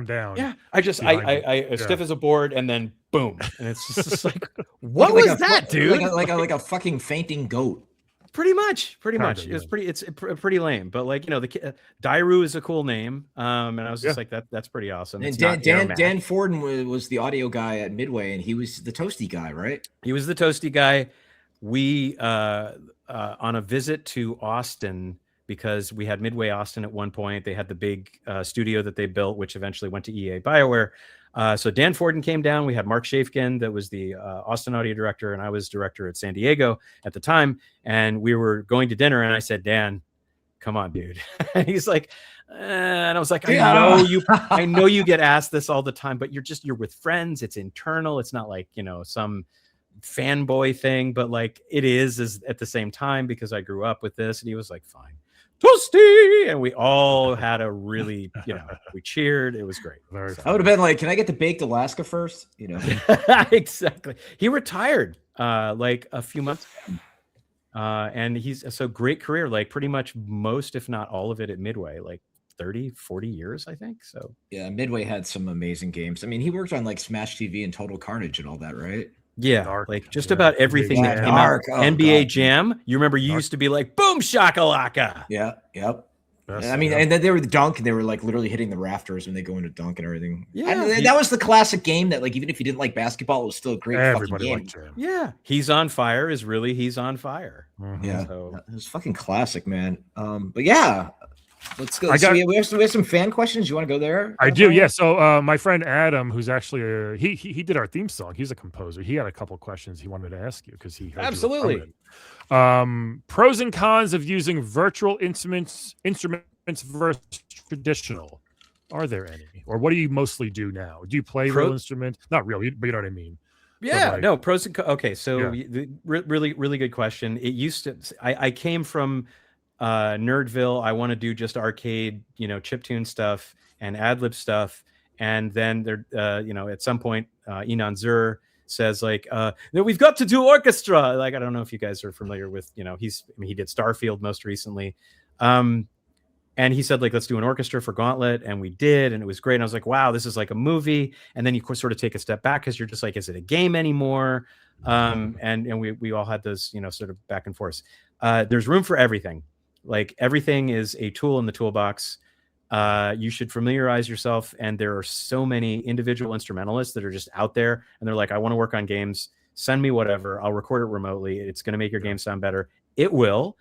down. Yeah, I stiff as a board and then boom, and it's just like what was that, dude? Like a fucking fainting goat. Pretty much. It's pretty lame, but like the Dairu is a cool name, and I was just like that's pretty awesome. And Dan Forden was the audio guy at Midway, and he was the toasty guy, right? He was the toasty guy. We on a visit to Austin. Because we had Midway Austin at one point. They had the big studio that they built, which eventually went to EA BioWare. So Dan Forden came down. We had Mark Shafkin, that was the Austin audio director, and I was director at San Diego at the time. And we were going to dinner, and I said, Dan, come on, dude. And he's like, and I was like, I know you get asked this all the time, but you're with friends. It's internal. It's not like, some fanboy thing, but like it is at the same time because I grew up with this. And he was like, fine. Toasty, and we all had a really, we cheered. It was great. I would have been like, "Can I get to Baked Alaska first?" Exactly. He retired like a few months ago, and he's so great career. Like pretty much most, if not all of it, at Midway. Like 30-40 years, I think. So yeah, Midway had some amazing games. I mean, he worked on like Smash TV and Total Carnage and all that, right? Yeah, like just about everything that came out. NBA Jam. You remember you used to be like, boom shakalaka. Yeah, yep. I mean, and then they were the dunk, and they were like literally hitting the rafters when they go into dunk and everything. Yeah, that was the classic game that like even if you didn't like basketball, it was still a great fucking game. Yeah, He's on Fire is really He's on Fire. Yeah, so it was fucking classic, man. But yeah, Let's go. So we have some fan questions. You want to go there? I do. Yeah. So my friend Adam, who's actually he did our theme song. He's a composer. He had a couple questions he wanted to ask you because he heard absolutely. Pros and cons of using virtual instruments versus traditional. Are there any, or what do you mostly do now? Do you play real instruments? Not really, but you know what I mean. Yeah, no pros and cons. Okay, so really good question. It used to. I came from Nerdville. I want to do just arcade, chiptune stuff and ad-lib stuff, and then there, at some point, Enon Zur says like, we've got to do orchestra. Like, I don't know if you guys are familiar with, he did Starfield most recently. And he said, like, let's do an orchestra for Gauntlet. And we did. And it was great. And I was like, wow, this is like a movie. And then you sort of take a step back because you're just like, is it a game anymore? And we all had those, sort of back and forth. There's room for everything. Like, everything is a tool in the toolbox. You should familiarize yourself. And there are so many individual instrumentalists that are just out there. And they're like, I want to work on games. Send me whatever. I'll record it remotely. It's going to make your game sound better. It will.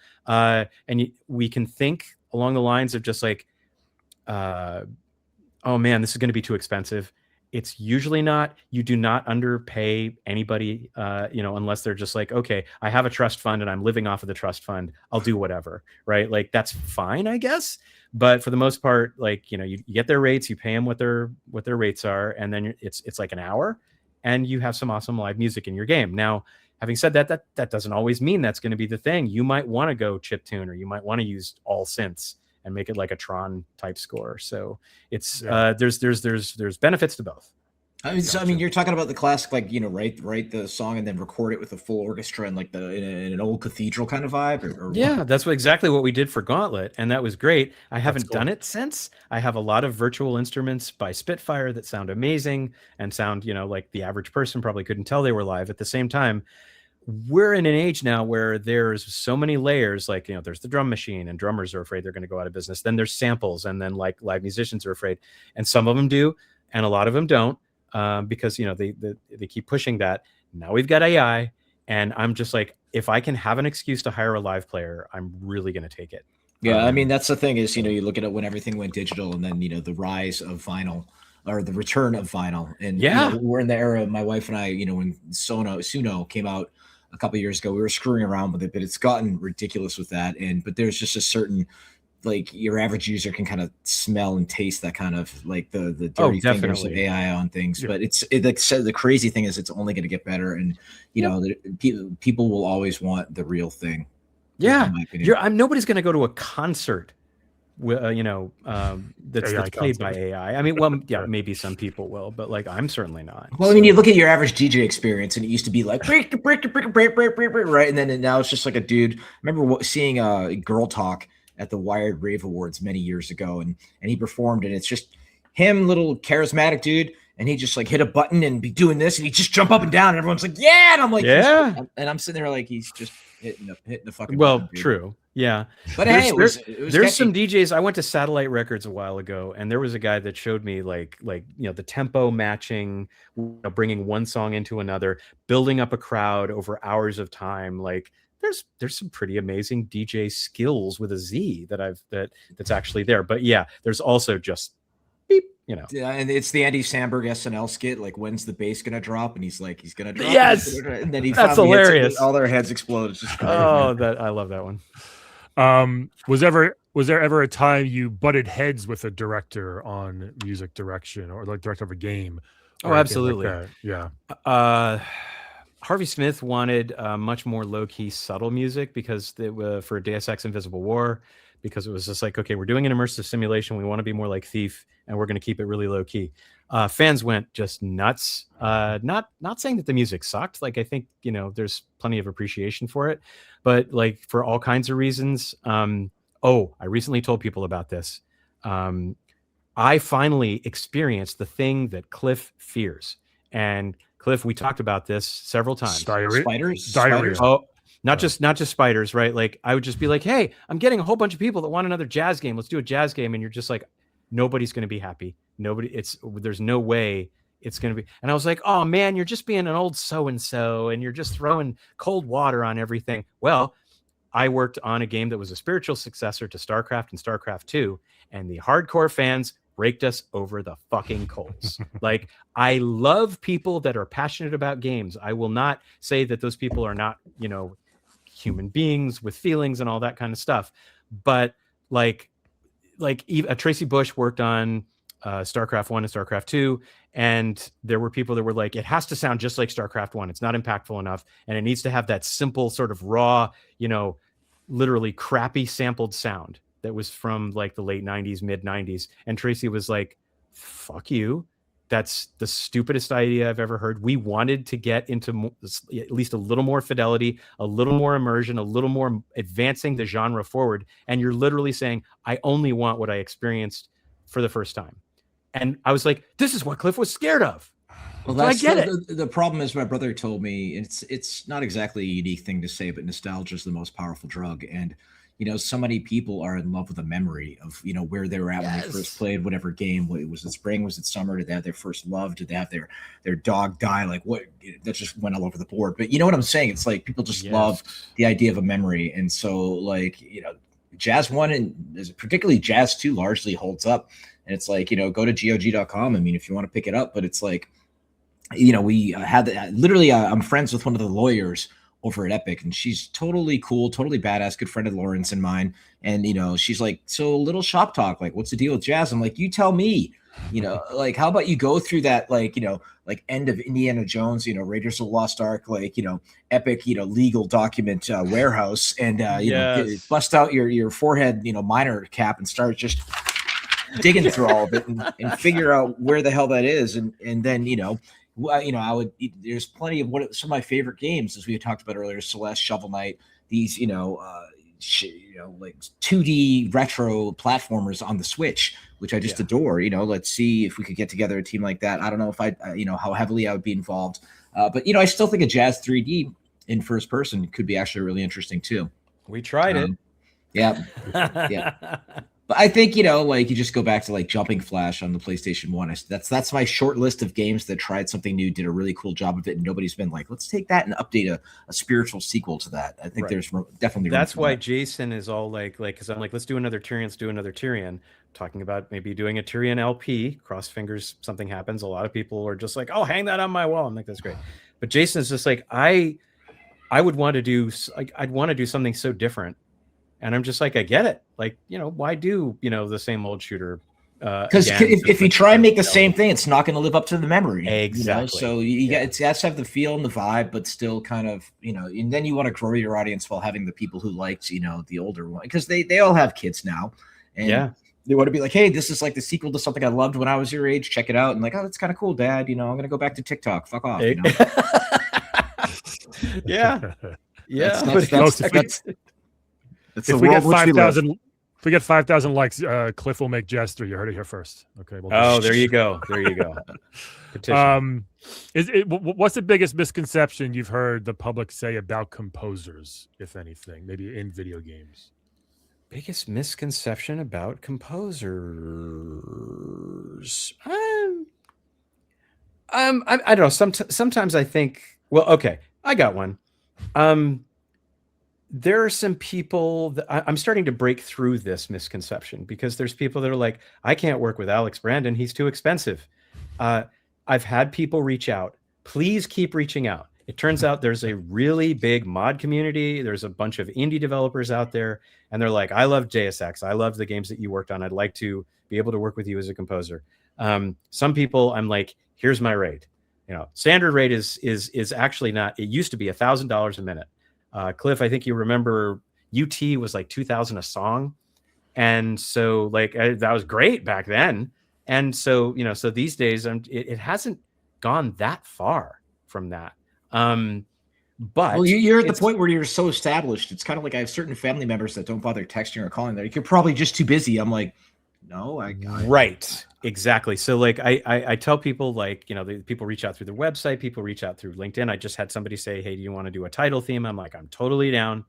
We can think along the lines of just like, oh man, this is going to be too expensive. It's usually not. You do not underpay anybody, unless they're just like, okay, I have a trust fund and I'm living off of the trust fund. I'll do whatever, right? Like, that's fine, I guess. But for the most part, like, you get their rates, you pay them what their rates are, and then it's like an hour, and you have some awesome live music in your game. Now, having said that, that doesn't always mean that's going to be the thing. You might want to go chiptune, or you might want to use all synths and make it like a Tron type score. So it's there's benefits to both. I mean, you're talking about the classic, like, write the song and then record it with a full orchestra and like in an old cathedral kind of vibe. Or yeah, that's exactly what we did for Gauntlet, and that was great. I haven't done it since. I have a lot of virtual instruments by Spitfire that sound amazing and sound, like the average person probably couldn't tell they were live. At the same time, we're in an age now where there's so many layers. Like, there's the drum machine, and drummers are afraid they're going to go out of business. Then there's samples, and then like live musicians are afraid, and some of them do, and a lot of them don't. Because they keep pushing that. Now we've got AI, and I'm just like, if I can have an excuse to hire a live player, I'm really going to take it. Yeah, I mean, that's the thing is, you look at it when everything went digital, and then the rise of vinyl, or the return of vinyl, and we're in the era. My wife and I, when Suno came out a couple of years ago, we were screwing around with it, but it's gotten ridiculous with that. But there's just a certain, like, your average user can kind of smell and taste that kind of like the dirty fingers of AI on things. Yeah. But the crazy thing is, it's only going to get better, and people will always want the real thing. Yeah, nobody's going to go to a concert, that's played by AI. I mean, well, yeah, maybe some people will, but like, I'm certainly not. Well, I mean, you look at your average DJ experience, and it used to be like break, right, and then now it's just like a dude. I remember seeing Girl Talk at the Wired Rave Awards many years ago, and he performed, and it's just him, little charismatic dude, and he just like hit a button and be doing this, and he just jump up and down, and everyone's like, yeah, and I'm like, yeah, and I'm sitting there like, he's just hitting the fucking button, dude. True, yeah. But hey, there's catchy. Some DJs. I went to Satellite Records a while ago, and there was a guy that showed me like the tempo matching, bringing one song into another, building up a crowd over hours of time, like. There's some pretty amazing DJ skills with a Z that's actually there. But yeah, there's also just beep, Yeah, and it's the Andy Samberg SNL skit, like, when's the bass gonna drop? And he's like, he's gonna drop. Yes, and then that's hilarious. All their heads explode. It's just great, I love that one. Was there ever a time you butted heads with a director on music direction, or like director of a game? Oh, absolutely. Like yeah. Harvey Smith wanted much more low-key, subtle music because for Deus Ex Invisible War, because it was just like, okay, we're doing an immersive simulation. We want to be more like Thief, and we're going to keep it really low-key. Fans went just nuts. Not saying that the music sucked. Like, I think, there's plenty of appreciation for it, but like for all kinds of reasons. I recently told people about this. I finally experienced the thing that Cliff fears. And Cliff, we talked about this several times. Spiders? Oh, not just spiders, right? Like, I would just be like, hey, I'm getting a whole bunch of people that want another jazz game. Let's do a jazz game. And you're just like, nobody's going to be happy. There's no way it's going to be. And I was like, oh man, you're just being an old so-and-so, and you're just throwing cold water on everything. Well, I worked on a game that was a spiritual successor to StarCraft and StarCraft 2, and the hardcore fans raked us over the fucking coals. Like, I love people that are passionate about games. I will not say that those people are not, human beings with feelings and all that kind of stuff. But like Tracy Bush worked on StarCraft 1 and StarCraft 2, and there were people that were like, it has to sound just like StarCraft 1. It's not impactful enough, and it needs to have that simple sort of raw, literally crappy sampled sound that was from like the late 90s, mid 90s. And Tracy was like, fuck you. That's the stupidest idea I've ever heard. We wanted to get into at least a little more fidelity, a little more immersion, a little more advancing the genre forward. And you're literally saying, I only want what I experienced for the first time. And I was like, this is what Cliff was scared of. Well, that's, I get it. The problem is, my brother told me it's not exactly a unique thing to say, but nostalgia is the most powerful drug. And so many people are in love with a memory of, where they were at when they first played whatever game. Was it spring? Was it summer? Did they have their first love? Did they have their dog die? Like, what? That just went all over the board. But you know what I'm saying? It's like people just love the idea of a memory. And so, like, Jazz 1 and particularly Jazz 2 largely holds up. And it's like, go to GOG.com. I mean, if you want to pick it up, but it's like, we had literally, I'm friends with one of the lawyers over at Epic, and she's totally cool, totally badass, good friend of Lauren's and mine. And, she's like, so little shop talk, like, what's the deal with Jazz? I'm like, you tell me, like, how about you go through that, like, like end of Indiana Jones, Raiders of the Lost Ark, like, Epic, legal document warehouse, and, bust out your forehead, minor cap and start just digging through all of it and figure out where the hell that is. And then, I would, there's plenty of some of my favorite games, as we had talked about earlier, Celeste, Shovel Knight, these, like 2D retro platformers on the Switch, which I just adore. Let's see if we could get together a team like that. I don't know if how heavily I would be involved. But, I still think a Jazz 3D in first person could be actually really interesting too. We tried it. Yeah. Yeah. But I think, like you just go back to like Jumping Flash on the PlayStation 1. That's my short list of games that tried something new, did a really cool job of it, and nobody's been like, let's take that and update a spiritual sequel to that. I think there's definitely that's why Jason is all like, because I'm like, let's do another Tyrion, talking about maybe doing a Tyrion LP. Cross fingers, something happens. A lot of people are just like, oh, hang that on my wall. I'm like, that's great. But Jason is just like, I would want to do, I'd want to do something so different. And I'm just like, I get it. Like, why do, the same old shooter? Because if you try and make the same thing, it's not going to live up to the memory. Exactly. So it has to have the feel and the vibe, but still kind of, and then you want to grow your audience while having the people who liked, the older one, because they all have kids now. And they want to be like, hey, this is like the sequel to something I loved when I was your age. Check it out. And like, oh, that's kind of cool, Dad. I'm going to go back to TikTok. Fuck off. Yeah. If we get 5,000, if we get 5,000 likes, Cliff will make Jazz 3. You heard it here first. Okay. Well, there you go. There you go. Petition. What's the biggest misconception you've heard the public say about composers, if anything, maybe in video games? Biggest misconception about composers. I don't know. Sometimes I think. Well, okay, I got one. There are some people that I'm starting to break through this misconception, because there's people that are like, I can't work with Alex Brandon. He's too expensive. I've had people reach out. Please keep reaching out. It turns out there's a really big mod community. There's a bunch of indie developers out there, and they're like, I love Deus Ex. I love the games that you worked on. I'd like to be able to work with you as a composer. Some people I'm like, here's my rate. Standard rate is actually not, it used to be $1,000 a minute. Cliff, I think you remember UT was like 2,000 a song. And so like, that was great back then. And so, so these days it hasn't gone that far from that. But you're at the point where you're so established. It's kind of like I have certain family members that don't bother texting or calling. You're probably just too busy. I'm like, no, right. Exactly. So like I tell people, like, people reach out through their website, people reach out through LinkedIn. I just had somebody say, hey, do you want to do a title theme? I'm like, I'm totally down.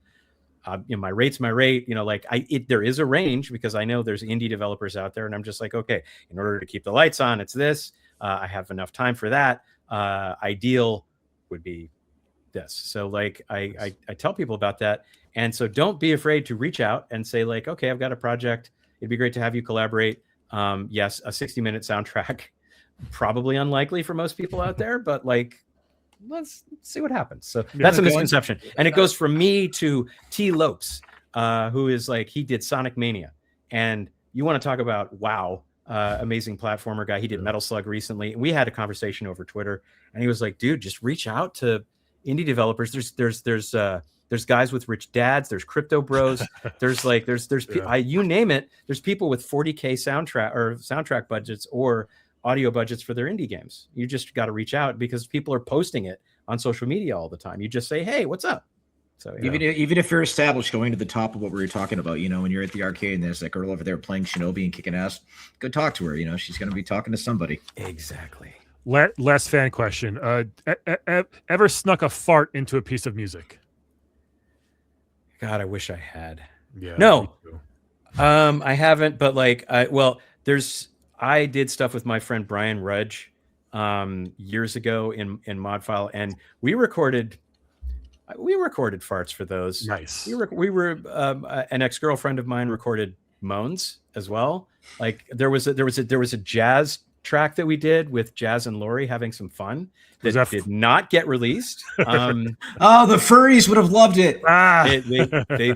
My rate's my rate. There is a range, because I know there's indie developers out there, and I'm just like, okay, in order to keep the lights on, it's this. I have enough time for that. Ideal would be this. So like I tell people about that, And so don't be afraid to reach out and say like, okay, I've got a project. It'd be great to have you collaborate. Yes, a 60-minute soundtrack, probably unlikely for most people out there, but like, let's see what happens. So that's a misconception. And it goes from me to T. Lopes, who is like, he did Sonic Mania. And you want to talk about, wow, amazing platformer guy. He did Metal Slug recently. And we had a conversation over Twitter, and he was like, dude, just reach out to indie developers. There's guys with rich dads. There's crypto bros. There's you name it. There's people with 40K soundtrack budgets or audio budgets for their indie games. You just got to reach out because people are posting it on social media all the time. You just say, hey, what's up? So even if you're established, going to the top of what we were talking about, when you're at the arcade and there's that girl over there playing Shinobi and kicking ass, go talk to her. She's going to be talking to somebody. Exactly. Last fan question. Ever snuck a fart into a piece of music? God, I wish I had. Yeah. No, I haven't. But like, I did stuff with my friend Brian Rudge years ago in Modfile, and we recorded farts for those. Nice. We were an ex-girlfriend of mine recorded moans as well. Like there was a jazz track that we did with Jazz and Lori having some fun that did not get released. The furries would have loved it.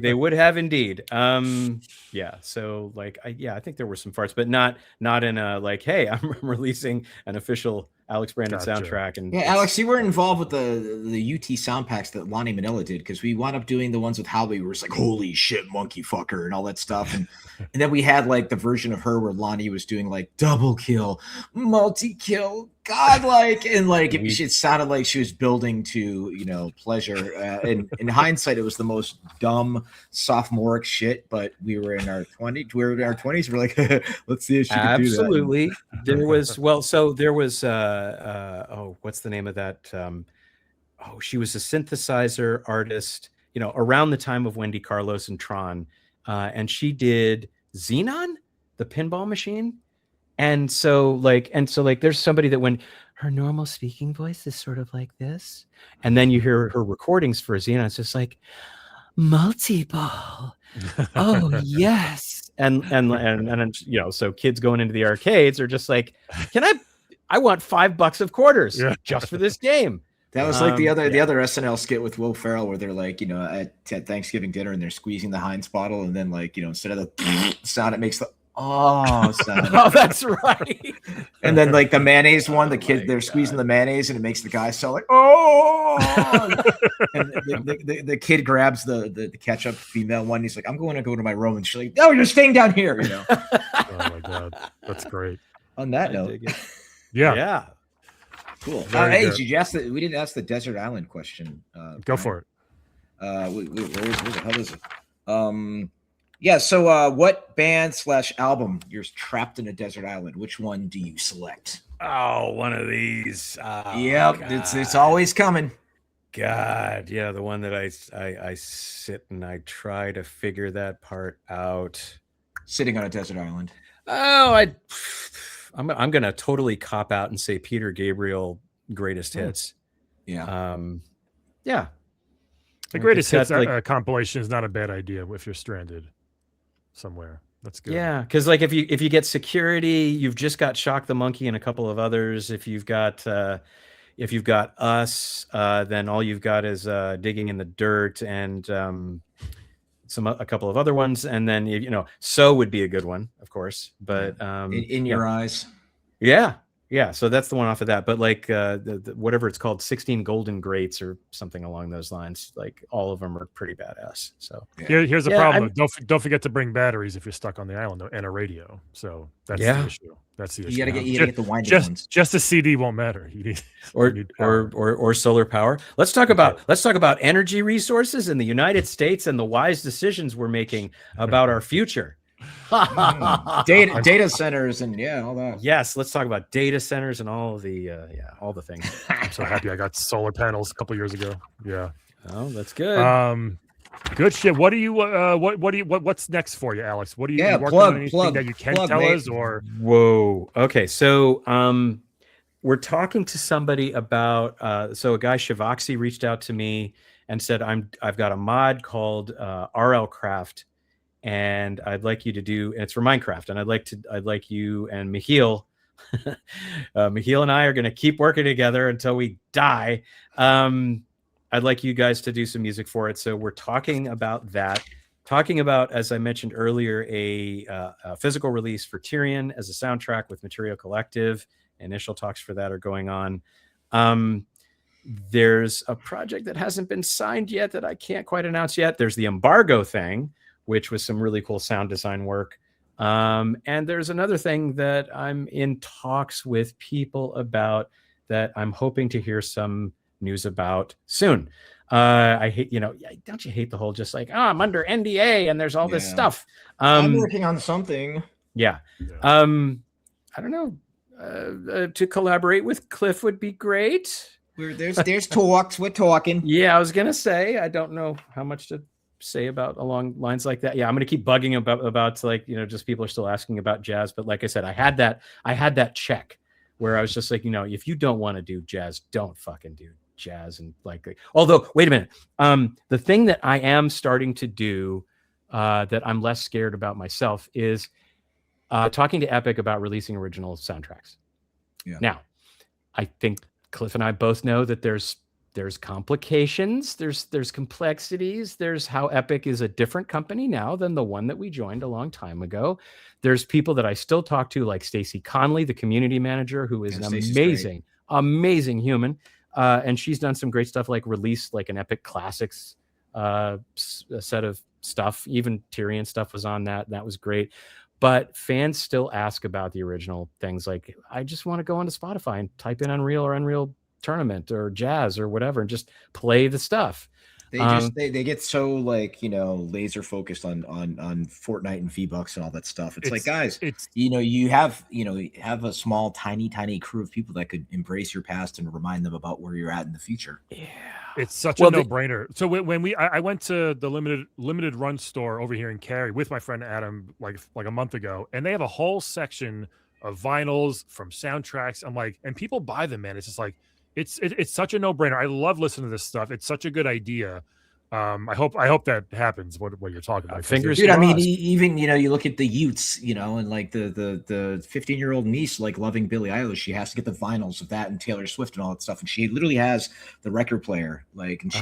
They would have indeed. Yeah. So like, I think there were some farts, but not in a like, hey, I'm releasing an official Alex Brandon soundtrack. And Alex, you were involved with the UT sound packs that Lonnie Manila did, because we wound up doing the ones with Howie where it's like, holy shit, monkey fucker and all that stuff. And then we had like the version of her where Lonnie was doing like double kill, multi-kill, godlike, and like it sounded like she was building to pleasure. And in hindsight, it was the most dumb sophomoric shit, but we were in our 20s. We're like, let's see if she can do that. Absolutely. There was what's the name of that? She was a synthesizer artist, around the time of Wendy Carlos and Tron. And she did Xenon, the pinball machine. And so there's somebody that when her normal speaking voice is sort of like this, and then you hear her recordings for Xenon, it's just like multi-ball. Oh yes. And so kids going into the arcades are just like, I want $5 of quarters just for this game. That was like the other SNL skit with Will Ferrell where they're like, at Thanksgiving dinner and they're squeezing the Heinz bottle, and then like, instead of the sound, it makes the sound. Oh, that's right. And then like the mayonnaise one, they're squeezing the mayonnaise and it makes the guy sound like and the kid grabs the ketchup female one. He's like, I'm going to go to my room, and she's like, no, you're staying down here. Oh my god, that's great. On that note, yeah. Cool. Hey, did you ask we didn't ask the desert island question. Go for it. Where the hell is it? So what band / album you're trapped in a desert island? Which one do you select? Oh, one of these. Yep, it's always coming. God, yeah, the one that I sit and I try to figure that part out. Sitting on a desert island. Oh, I'm gonna totally cop out and say Peter Gabriel greatest hits. Yeah. The greatest hits compilation is not a bad idea if you're stranded somewhere. That's good. Yeah, because like if you get Security, you've just got Shock the Monkey and a couple of others. If you've got Us, then all you've got is Digging in the Dirt and a couple of other ones, and then So would be a good one, of course. But in Your Eyes. Yeah. So that's the one off of that. But like the whatever it's called, 16 Golden Greats or something along those lines. Like all of them are pretty badass. So here's the problem. Don't forget to bring batteries if you're stuck on the island and a radio. So that's the issue. That's the issue. You gotta get the winding ones. Just a CD won't matter. You need or solar power. Let's talk about energy resources in the United States and the wise decisions we're making about our future. Data centers and all that. Yes, let's talk about data centers and all the all the things. I'm so happy I got solar panels a couple years ago. Yeah. Oh, that's good. Good shit. What's next for you, Alex? What do you working on anything that you can tell us or? Whoa. Okay. So we're talking to somebody about so a guy Shivoxy reached out to me and said, I've got a mod called RL Craft, and I'd like you to do, and it's for Minecraft, and I'd like you and Michiel, Michiel and I are going to keep working together until we die. I'd like you guys to do some music for it. So we're talking about that. Talking about, as I mentioned earlier, a physical release for Tyrion as a soundtrack with Material Collective. Initial talks for that are going on. There's a project that hasn't been signed yet that I can't quite announce yet. There's the Embargo thing, which was some really cool sound design work. And there's another thing that I'm in talks with people about that I'm hoping to hear some news about soon. I hate, don't you hate the whole just like, I'm under NDA and there's all this stuff. I'm working on something. Yeah. I don't know. To collaborate with Cliff would be great. There's talks. We're talking. Yeah, I was gonna say I don't know how much to say about along lines like that. Yeah, I'm gonna keep bugging about like just people are still asking about jazz. But like I said, I had that check where I was just like, if you don't want to do jazz, don't fucking do jazz. And like although wait a minute, the thing that I am starting to do that I'm less scared about myself is talking to Epic about releasing original soundtracks. Yeah. Now, I think Cliff and I both know that there's complications, there's complexities, there's how Epic is a different company now than the one that we joined a long time ago. There's people that I still talk to, like Stacey Conley, the community manager, who is an amazing human. And she's done some great stuff, like released like an Epic Classics set of stuff. Even Tyrion stuff was on that. That was great. But fans still ask about the original things. Like, I just want to go onto Spotify and type in Unreal or Unreal Tournament or Jazz or whatever and just play the stuff. They get so like laser focused on Fortnite and V-Bucks and all that stuff. It's like, guys, you have a small tiny crew of people that could embrace your past and remind them about where you're at in the future. Yeah, it's such a no-brainer. So when I went to the limited run store over here in Cary with my friend Adam like a month ago, and they have a whole section of vinyls from soundtracks. I'm like, and people buy them, man. It's just like it's such a no-brainer. I love listening to this stuff. It's such a good idea. I hope that happens. What you're talking about? Fingers Dude, crossed. I mean, even you look at the Utes, and like the 15-year-old niece like loving Billie Eilish. She has to get the vinyls of that and Taylor Swift and all that stuff, and she literally has the record player. Like, and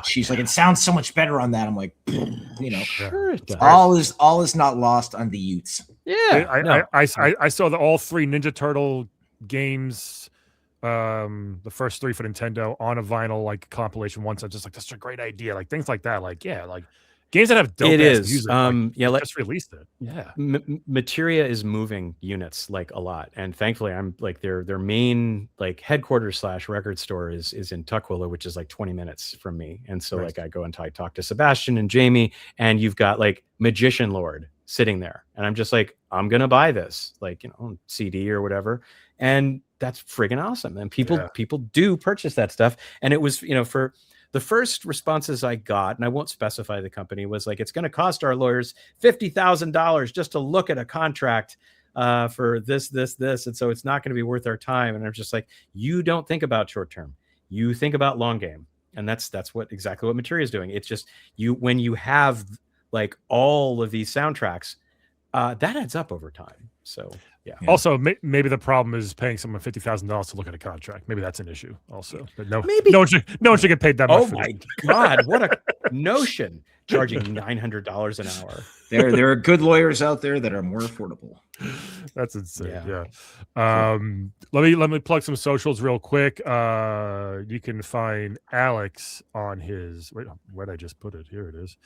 she's like, it sounds so much better on that. I'm like, sure it does. All is not lost on the Utes. Yeah, I saw all 3 Ninja Turtle games. The first 3 for Nintendo on a vinyl like compilation once. I'm just like, that's a great idea. Like things like that. Like, yeah, like games that have dope music. Just released it. Yeah. Materia is moving units like a lot. And thankfully I'm like their main like headquarters / record store is in Tukwila, which is like 20 minutes from me. And so like I go and talk to Sebastian and Jamie, and you've got like Magician Lord sitting there. And I'm just like, I'm going to buy this, like, on CD or whatever. And that's friggin' awesome. And people do purchase that stuff. And it was, for the first responses I got, and I won't specify the company, was like, it's going to cost our lawyers $50,000 just to look at a contract for this. And so it's not going to be worth our time. And I'm just like, you don't think about short term. You think about long game. And that's exactly what Materia is doing. It's just when you have like all of these soundtracks, that adds up over time. So yeah. Also, maybe the problem is paying someone $50,000 to look at a contract. Maybe that's an issue. Also, but no one should get paid that much. Oh my God, what a notion! Charging $900 an hour. There are good lawyers out there that are more affordable. That's insane. Yeah. Let me plug some socials real quick. You can find Alex on his where'd I just put it? Here it is.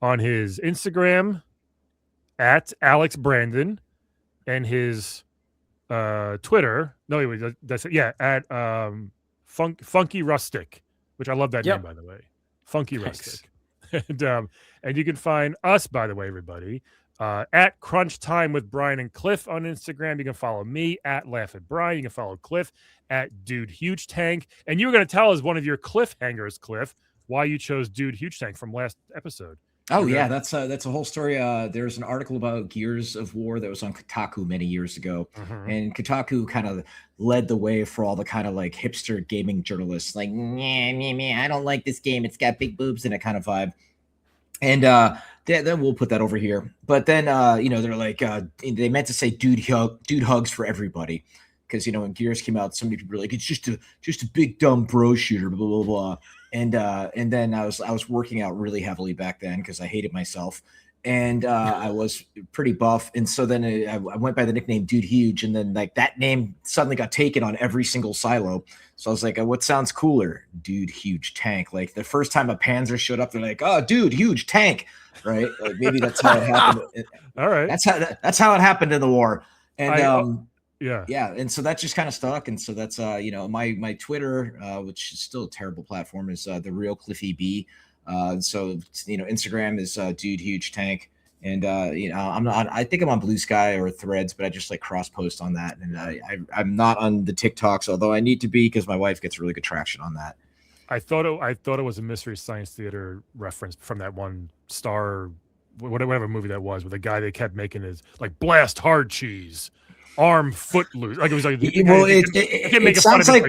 On his Instagram at Alex Brandon. And his Twitter, that's it. Yeah, at Funky Rustic, which I love that name, by the way. Funky Rustic. And you can find us, by the way, everybody, at Crunch Time with Brian and Cliff on Instagram. You can follow me at Laugh at Brian. You can follow Cliff at Dude Huge Tank. And you were going to tell us one of your cliffhangers, Cliff, why you chose Dude Huge Tank from last episode. Oh yeah, that's a whole story. There's an article about Gears of War that was on Kotaku many years ago, and Kotaku kind of led the way for all the kind of like hipster gaming journalists, like, I don't like this game. It's got big boobs in it kind of vibe. And then we'll put that over here. But then they're like they meant to say dude hugs for everybody, because when Gears came out, so many people were like, it's just a big dumb bro shooter, blah blah blah. And then I was working out really heavily back then because I hated myself, and I was pretty buff, and so then I went by the nickname Dude Huge, and then like that name suddenly got taken on every single silo. So I was like, what sounds cooler? Dude Huge Tank. Like the first time a Panzer showed up, they're like, oh, Dude Huge Tank, right? Like maybe that's how it happened. All right, that's how it happened in the war, and yeah. And so that just kind of stuck. And so that's, my Twitter, which is still a terrible platform, is the real CliffyB. So, Instagram is Dude Huge Tank. And, I think I'm on Blue Sky or Threads, but I just like cross post on that. And I'm not on the TikToks, although I need to be, because my wife gets really good traction on that. I thought it was a Mystery Science Theater reference from that one Star, whatever movie that was, with the guy they kept making is like Blast Hard Cheese. Arm Footloose, like it was like. Well, it sounds like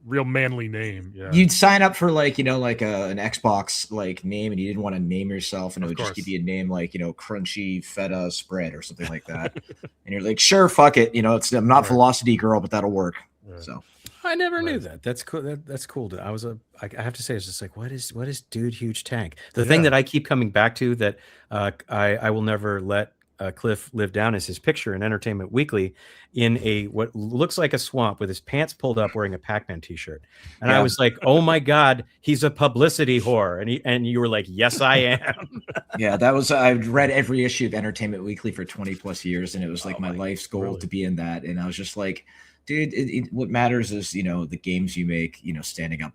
real manly name. Yeah, you'd sign up for like an Xbox like name, and you didn't want to name yourself, and it would just give you a name like Crunchy Feta Spread or something like that, and you're like, sure, fuck it, I'm not Velocity Girl, but that'll work. Right. So I never knew that. That's cool. That's cool. I have to say, it's just like, what is Dude Huge Tank? The thing that I keep coming back to that I will never let Cliff live down is his picture in Entertainment Weekly in what looks like a swamp with his pants pulled up wearing a Pac-Man t-shirt. And I was like, oh my God, he's a publicity whore. And you were like, yes, I am. Yeah, I've read every issue of Entertainment Weekly for 20 plus years. And it was like my life's goal to be in that. And I was just like, dude, what matters is, the games you make, standing up,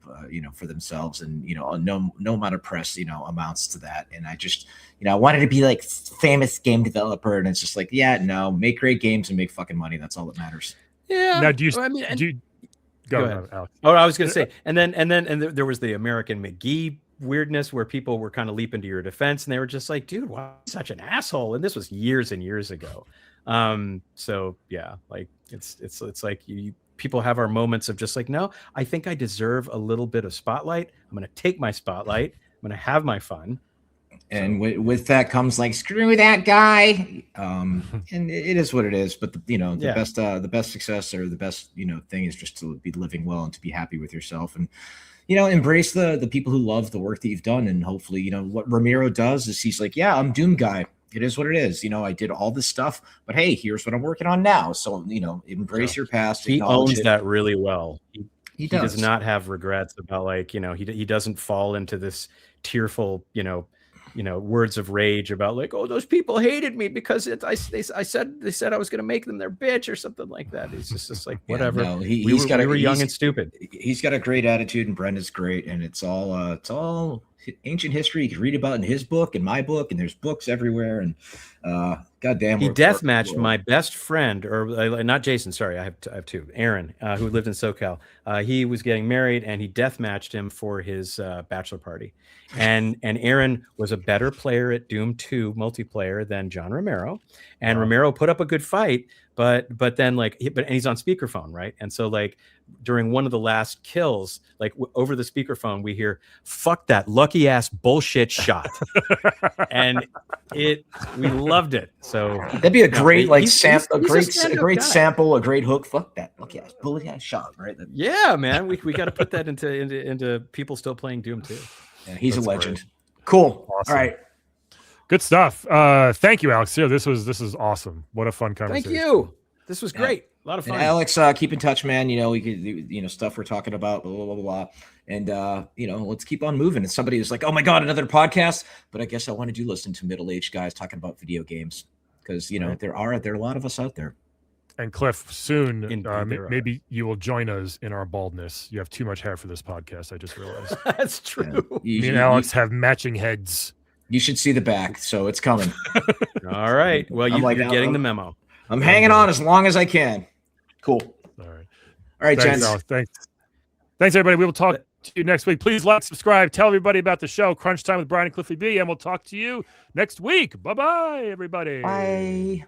for themselves, and, no amount of press, amounts to that. And I just, I wanted to be like famous game developer, and it's just like, make great games and make fucking money. That's all that matters. Yeah. Now, do you go ahead, Alex? Oh, I was going to say, and then there was the American McGee weirdness where people were kind of leaping to your defense, and they were just like, dude, why are you such an asshole? And this was years and years ago. So yeah, like it's like people have our moments of just like, no, I think I deserve a little bit of spotlight. I'm going to take my spotlight. I'm going to have my fun. And with that comes like, screw that guy. And it is what it is. But the best success, or the best, thing is just to be living well and to be happy with yourself, and, embrace the people who love the work that you've done. And hopefully, what Ramiro does is he's like, yeah, I'm Doom guy. It is what it is. I did all this stuff, but hey, here's what I'm working on now. So, embrace your past. He owns that really well. He does not have regrets about like, he doesn't fall into this tearful, words of rage about like, oh, those people hated me because they said I was going to make them their bitch or something like that. He's just like, whatever. We were young and stupid. He's got a great attitude, and Brenda's great. And it's all ancient history you can read about in his book and my book, and there's books everywhere. And goddamn, he death matched my best friend, or not Jason. Sorry, I have two. Aaron, who lived in SoCal. He was getting married, and he death matched him for his bachelor party. And Aaron was a better player at Doom 2 multiplayer than John Romero, and Romero put up a good fight. But then and he's on speakerphone, right? And so like during one of the last kills, like over the speakerphone, we hear "fuck that lucky ass bullshit shot," and we loved it. So that'd be a great sample, a great sample, a great hook. Fuck that lucky ass bullshit shot, right? Yeah, man, we got to put that into people still playing Doom 2. Yeah, he's a legend. Great. Cool. Awesome. All right. Good stuff. Thank you, Alex. This is awesome. What a fun conversation. Thank you. This was great. A lot of fun. And Alex, keep in touch, man. We could, stuff we're talking about, blah, blah, blah, blah. And, let's keep on moving. And somebody was like, oh my God, another podcast. But I guess I wanted to listen to middle-aged guys talking about video games, because, there are a lot of us out there. And Cliff, soon, maybe you will join us in our baldness. You have too much hair for this podcast, I just realized. That's true. Me and Alex have matching heads. You should see the back, so it's coming. All right. Well, you're getting the memo. I'm hanging on as long as I can. Cool. All right. All right, thanks, gents. Thanks, everybody. We will talk See you next week. Please like, subscribe, tell everybody about the show, Crunch Time with Brian and CliffyB, and we'll talk to you next week. Bye-bye, everybody. Bye.